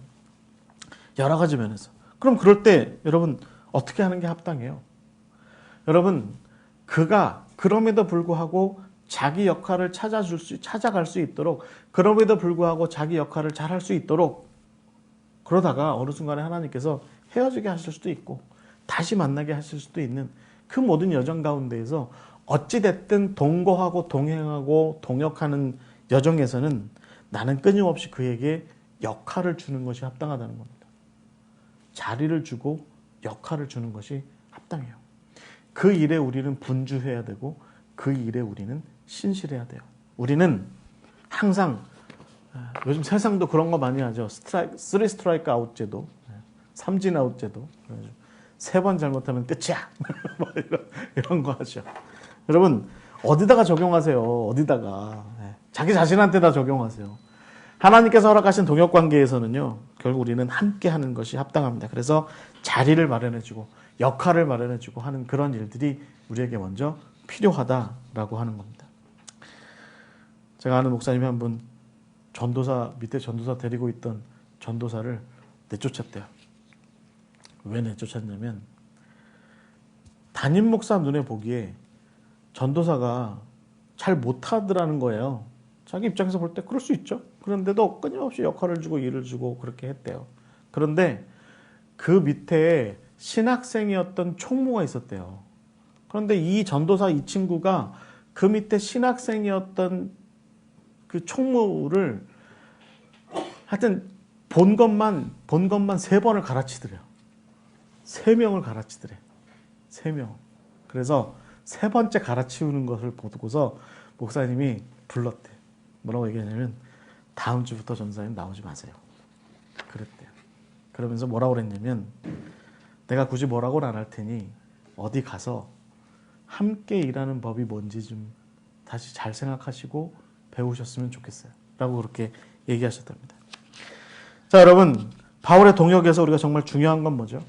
여러 가지 면에서. 그럼 그럴 때 여러분 어떻게 하는 게 합당해요? 여러분 그가 그럼에도 불구하고 자기 역할을 찾아갈 수 있도록 그럼에도 불구하고 자기 역할을 잘할 수 있도록 그러다가 어느 순간에 하나님께서 헤어지게 하실 수도 있고 다시 만나게 하실 수도 있는 그 모든 여정 가운데에서 어찌됐든 동거하고 동행하고 동역하는 여정에서는 나는 끊임없이 그에게 역할을 주는 것이 합당하다는 겁니다. 자리를 주고 역할을 주는 것이 합당해요. 그 일에 우리는 분주해야 되고 그 일에 우리는 신실해야 돼요. 우리는 항상 요즘 세상도 그런 거 많이 하죠. 3스트라이크 아웃 제도, 3진 아웃 제도. 3번 잘못하면 끝이야. 뭐 이런 거 하죠. 여러분 어디다가 적용하세요. 어디다가. 자기 자신한테다 적용하세요. 하나님께서 허락하신 동역관계에서는요. 결국 우리는 함께 하는 것이 합당합니다. 그래서 자리를 마련해주고 역할을 마련해주고 하는 그런 일들이 우리에게 먼저 필요하다라고 하는 겁니다. 제가 아는 목사님이 한 분 밑에 전도사 데리고 있던 전도사를 내쫓았대요. 왜 내쫓았냐면 담임 목사 눈에 보기에 전도사가 잘 못하더라는 거예요. 자기 입장에서 볼 때 그럴 수 있죠. 그런데도 끊임없이 역할을 주고 일을 주고 그렇게 했대요. 그런데 그 밑에 신학생이었던 총무가 있었대요. 그런데 이 전도사 이 친구가 그 밑에 신학생이었던 그 총무를 하여튼 본 것만 3번을 갈아치더래요. 3명을 갈아치더래. 3명. 그래서 3번째 갈아치우는 것을 보고서 목사님이 불렀대. 뭐라고 얘기하냐면 다음 주부터 전도사님 나오지 마세요. 그랬대요. 그러면서 뭐라고 그랬냐면 내가 굳이 뭐라고는 안 할 테니 어디 가서 함께 일하는 법이 뭔지 좀 다시 잘 생각하시고 배우셨으면 좋겠어요. 라고 그렇게 얘기하셨답니다. 자, 여러분, 바울의 동역에서 우리가 정말 중요한 건 뭐죠?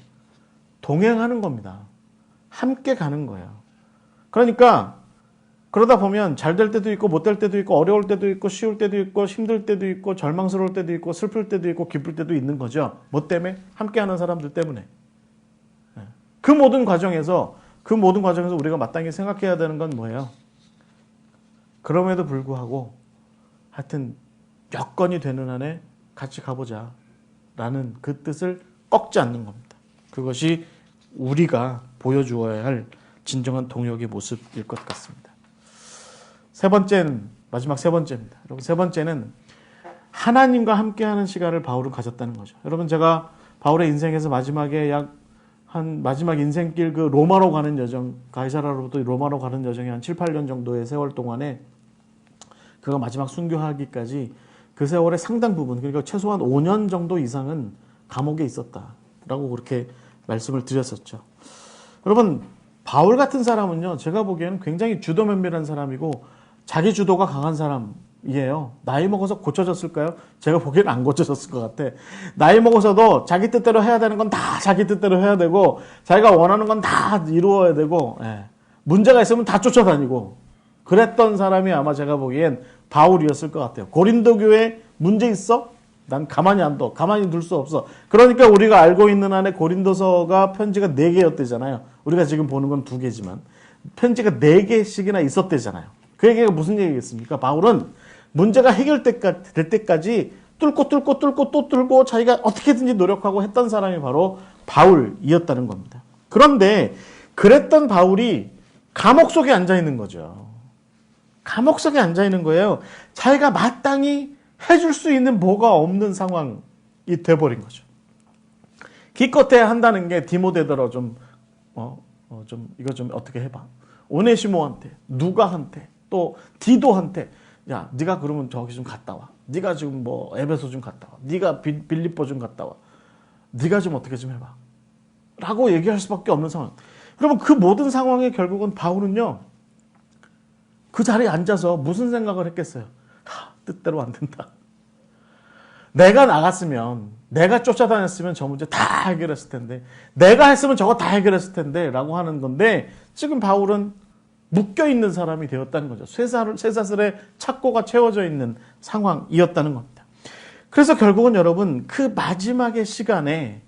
동행하는 겁니다. 함께 가는 거예요. 그러니까 그러다 보면 잘 될 때도 있고 못 될 때도 있고 어려울 때도 있고 쉬울 때도 있고 힘들 때도 있고 절망스러울 때도 있고 슬플 때도 있고 기쁠 때도 있는 거죠. 뭐 때문에? 함께하는 사람들 때문에. 그 모든 과정에서 우리가 마땅히 생각해야 되는 건 뭐예요? 그럼에도 불구하고 하여튼 여건이 되는 한에 같이 가보자 라는 그 뜻을 꺾지 않는 겁니다. 그것이 우리가 보여주어야 할 진정한 동역의 모습일 것 같습니다. 마지막 세 번째입니다. 여러분, 세 번째는 하나님과 함께하는 시간을 바울은 가졌다는 거죠. 여러분, 제가 바울의 인생에서 마지막에 마지막 인생길 그 로마로 가는 여정, 가이사라로부터 로마로 가는 여정이 한 7, 8년 정도의 세월 동안에 그가 마지막 순교하기까지 그 세월의 상당 부분, 그러니까 최소한 5년 정도 이상은 감옥에 있었다라고 그렇게 말씀을 드렸었죠. 여러분, 바울 같은 사람은요, 제가 보기에는 굉장히 주도 면밀한 사람이고 자기 주도가 강한 사람이에요. 나이 먹어서 고쳐졌을까요? 제가 보기에는 안 고쳐졌을 것 같아. 나이 먹어서도 자기 뜻대로 해야 되는 건 다 자기 뜻대로 해야 되고 자기가 원하는 건 다 이루어야 되고 문제가 있으면 다 쫓아다니고 그랬던 사람이 아마 제가 보기엔 바울이었을 것 같아요. 고린도 교회 문제 있어? 난 가만히 안 둬. 가만히 둘 수 없어. 그러니까 우리가 알고 있는 한에 고린도서가 편지가 4개였대잖아요. 우리가 지금 보는 건 2개지만 편지가 4개씩이나 있었대잖아요. 그 얘기가 무슨 얘기겠습니까? 바울은 문제가 해결될 때까지 뚫고 또 뚫고 자기가 어떻게든지 노력하고 했던 사람이 바로 바울이었다는 겁니다. 그런데 그랬던 바울이 감옥 속에 앉아 있는 거죠. 감옥 속에 앉아 있는 거예요. 자기가 마땅히 해줄 수 있는 뭐가 없는 상황이 돼버린 거죠. 기껏해 한다는 게 디모데더러 이거 좀 어떻게 해봐. 오네시모한테, 누가한테, 또 디도한테, 야, 네가 그러면 저기 좀 갔다 와. 네가 지금 뭐 에베소 좀 갔다 와. 네가 빌립보 좀 갔다 와. 네가 좀 어떻게 좀 해봐. 라고 얘기할 수밖에 없는 상황. 그러면 그 모든 상황에 결국은 바울은요, 그 자리에 앉아서 무슨 생각을 했겠어요? 뜻대로 안 된다. 내가 나갔으면, 내가 쫓아다녔으면 저 문제 다 해결했을 텐데, 내가 했으면 저거 다 해결했을 텐데, 라고 하는 건데, 지금 바울은 묶여있는 사람이 되었다는 거죠. 쇠사슬에 착고가 채워져 있는 상황이었다는 겁니다. 그래서 결국은 여러분, 그 마지막의 시간에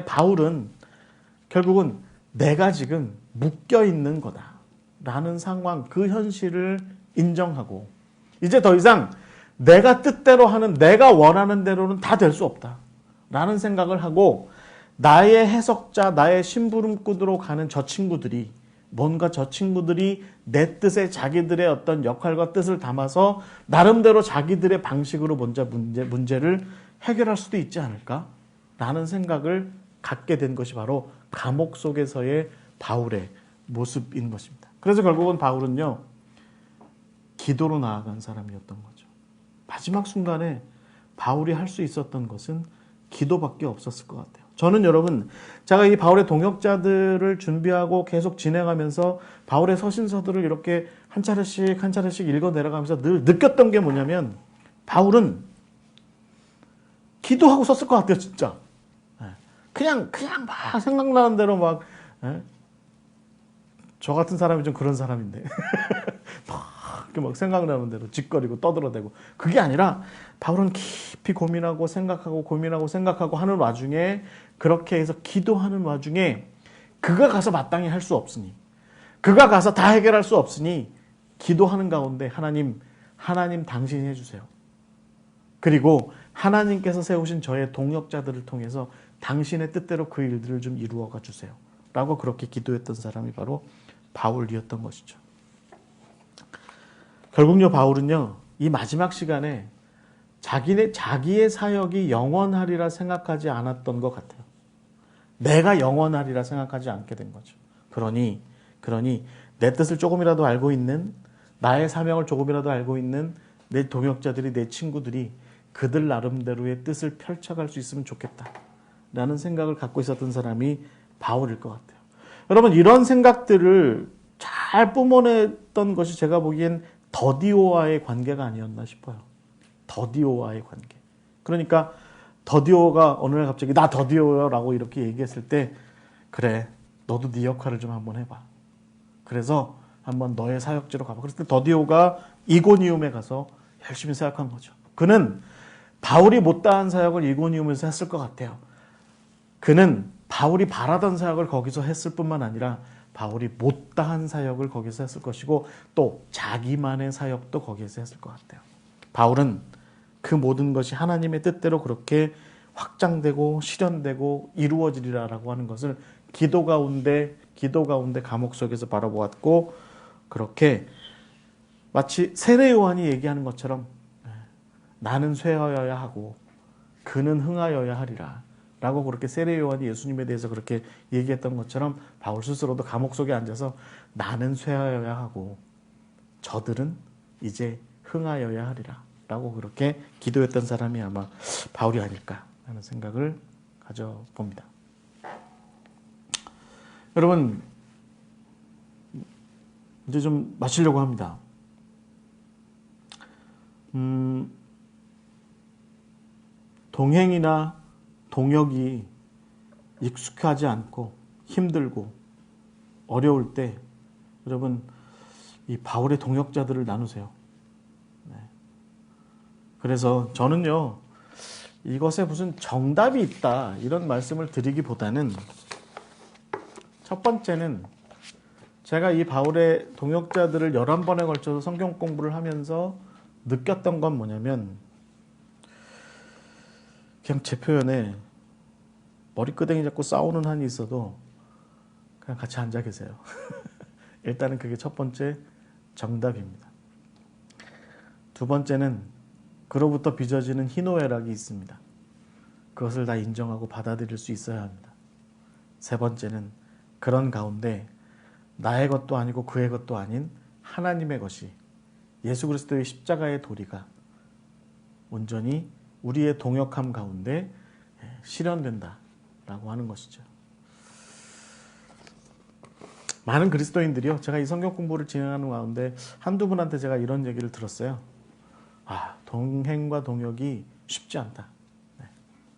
바울은 결국은 내가 지금 묶여있는 거다. 라는 상황, 그 현실을 인정하고, 이제 더 이상 내가 뜻대로 하는, 내가 원하는 대로는 다 될 수 없다. 라는 생각을 하고, 나의 해석자, 나의 심부름꾼으로 가는 저 친구들이 내 뜻에 자기들의 어떤 역할과 뜻을 담아서 나름대로 자기들의 방식으로 먼저 문제를 해결할 수도 있지 않을까? 라는 생각을 갖게 된 것이 바로 감옥 속에서의 바울의 모습인 것입니다. 그래서 결국은 바울은요, 기도로 나아간 사람이었던 거죠. 마지막 순간에 바울이 할 수 있었던 것은 기도밖에 없었을 것 같아요. 저는 여러분, 제가 이 바울의 동역자들을 준비하고 계속 진행하면서 바울의 서신서들을 이렇게 한 차례씩 읽어 내려가면서 늘 느꼈던 게 뭐냐면, 바울은 기도하고 썼을 것 같아요, 진짜. 그냥 막 생각나는 대로 막, 저 같은 사람이 좀 그런 사람인데. 막 생각나는 대로 짓거리고 떠들어대고. 그게 아니라 바울은 깊이 고민하고 생각하고 하는 와중에, 그렇게 해서 기도하는 와중에 그가 가서 마땅히 할 수 없으니, 그가 가서 다 해결할 수 없으니 기도하는 가운데 하나님 당신이 해주세요. 그리고 하나님께서 세우신 저의 동역자들을 통해서 당신의 뜻대로 그 일들을 좀 이루어가 주세요. 라고 그렇게 기도했던 사람이 바로 바울이었던 것이죠. 결국요, 바울은요, 이 마지막 시간에 자기의 사역이 영원하리라 생각하지 않았던 것 같아요. 내가 영원하리라 생각하지 않게 된 거죠. 그러니 내 뜻을 조금이라도 알고 있는, 나의 사명을 조금이라도 알고 있는 내 동역자들이, 내 친구들이 그들 나름대로의 뜻을 펼쳐갈 수 있으면 좋겠다 라는 생각을 갖고 있었던 사람이 바울일 것 같아요. 여러분 이런 생각들을 잘 뿜어냈던 것이 제가 보기엔 더디오와의 관계가 아니었나 싶어요. 더디오와의 관계. 그러니까 더디오가 어느 날 갑자기 나 더디오라고 이렇게 얘기했을 때 그래 너도 네 역할을 좀 한번 해봐. 그래서 한번 너의 사역지로 가봐. 그랬을 때 더디오가 이고니움에 가서 열심히 사역한 거죠. 그는 바울이 못다한 사역을 이고니움에서 했을 것 같아요. 그는 바울이 바라던 사역을 거기서 했을 뿐만 아니라 바울이 못다한 사역을 거기서 했을 것이고 또 자기만의 사역도 거기서 했을 것 같아요. 바울은 그 모든 것이 하나님의 뜻대로 그렇게 확장되고 실현되고 이루어지리라라고 하는 것을 기도 가운데 감옥 속에서 바라보았고 그렇게 마치 세례 요한이 얘기하는 것처럼 나는 쇠하여야 하고 그는 흥하여야 하리라 라고 그렇게 세례 요한이 예수님에 대해서 그렇게 얘기했던 것처럼 바울 스스로도 감옥 속에 앉아서 나는 쇠하여야 하고 저들은 이제 흥하여야 하리라 라고 그렇게 기도했던 사람이 아마 바울이 아닐까 하는 생각을 가져봅니다. 여러분 이제 좀 마치려고 합니다. 동행이나 동역이 익숙하지 않고 힘들고 어려울 때 여러분 이 바울의 동역자들을 나누세요. 네. 그래서 저는요 이것에 무슨 정답이 있다 이런 말씀을 드리기보다는 첫 번째는 제가 이 바울의 동역자들을 11번에 걸쳐서 성경 공부를 하면서 느꼈던 건 뭐냐면 그냥 제 표현에 머리끄댕이 잡고 싸우는 한이 있어도 그냥 같이 앉아 계세요. 일단은 그게 첫 번째 정답입니다. 두 번째는 그로부터 빚어지는 희노애락이 있습니다. 그것을 다 인정하고 받아들일 수 있어야 합니다. 세 번째는 그런 가운데 나의 것도 아니고 그의 것도 아닌 하나님의 것이 예수 그리스도의 십자가의 도리가 온전히 우리의 동역함 가운데 실현된다라고 하는 것이죠. 많은 그리스도인들이요. 제가 이 성경 공부를 진행하는 가운데 한두 분한테 제가 이런 얘기를 들었어요. 동행과 동역이 쉽지 않다. 네.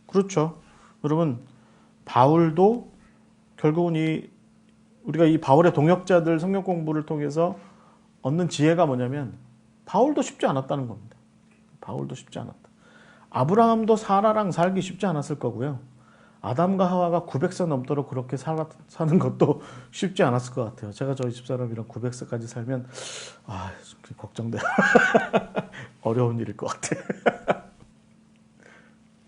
그렇죠. 여러분 바울도 결국은 우리가 이 바울의 동역자들 성경 공부를 통해서 얻는 지혜가 뭐냐면 바울도 쉽지 않았다는 겁니다. 바울도 쉽지 않았다. 아브라함도 사라랑 살기 쉽지 않았을 거고요. 아담과 하와가 900세 넘도록 그렇게 사는 것도 쉽지 않았을 것 같아요. 제가 저희 집사람이랑 900세까지 살면 좀 걱정돼요. 어려운 일일 것 같아요.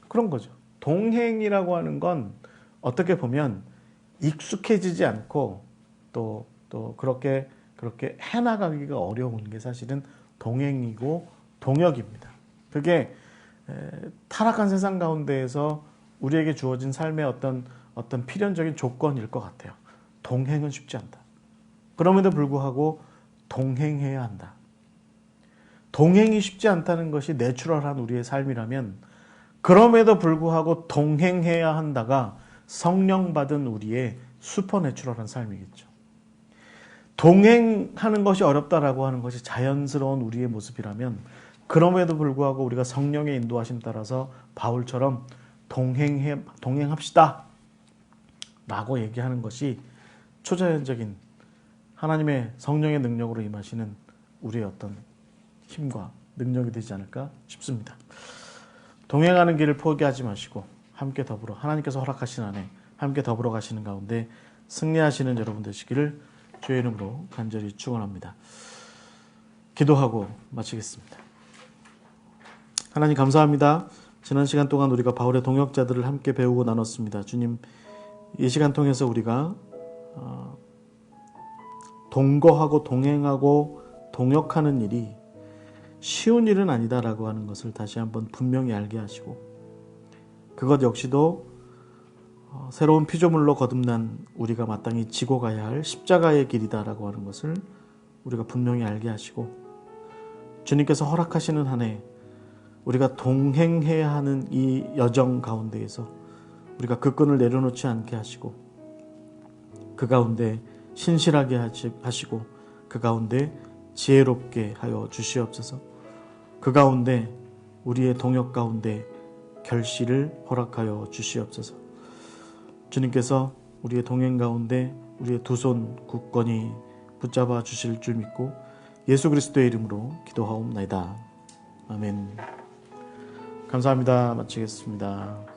그런 거죠. 동행이라고 하는 건 어떻게 보면 익숙해지지 않고 또 그렇게 해나가기가 어려운 게 사실은 동행이고 동역입니다. 그게 타락한 세상 가운데에서 우리에게 주어진 삶의 어떤 필연적인 조건일 것 같아요. 동행은 쉽지 않다. 그럼에도 불구하고 동행해야 한다. 동행이 쉽지 않다는 것이 내추럴한 우리의 삶이라면 그럼에도 불구하고 동행해야 한다가 성령 받은 우리의 슈퍼내추럴한 삶이겠죠. 동행하는 것이 어렵다라고 하는 것이 자연스러운 우리의 모습이라면 그럼에도 불구하고 우리가 성령의 인도하심 따라서 바울처럼 동행합시다 라고 얘기하는 것이 초자연적인 하나님의 성령의 능력으로 임하시는 우리의 어떤 힘과 능력이 되지 않을까 싶습니다. 동행하는 길을 포기하지 마시고 함께 더불어 하나님께서 허락하신 안에 함께 더불어 가시는 가운데 승리하시는 여러분 되시기를 주의 이름으로 간절히 축원합니다. 기도하고 마치겠습니다. 하나님 감사합니다. 지난 시간 동안 우리가 바울의 동역자들을 함께 배우고 나눴습니다. 주님, 이 시간 통해서 우리가 동거하고 동행하고 동역하는 일이 쉬운 일은 아니다라고 하는 것을 다시 한번 분명히 알게 하시고 그것 역시도 새로운 피조물로 거듭난 우리가 마땅히 지고 가야 할 십자가의 길이다라고 하는 것을 우리가 분명히 알게 하시고 주님께서 허락하시는 한 해 우리가 동행해야 하는 이 여정 가운데에서 우리가 그 끈을 내려놓지 않게 하시고 그 가운데 신실하게 하시고 그 가운데 지혜롭게 하여 주시옵소서. 그 가운데 우리의 동역 가운데 결실을 허락하여 주시옵소서. 주님께서 우리의 동행 가운데 우리의 두 손 굳건히 붙잡아 주실 줄 믿고 예수 그리스도의 이름으로 기도하옵나이다. 아멘. 감사합니다. 마치겠습니다.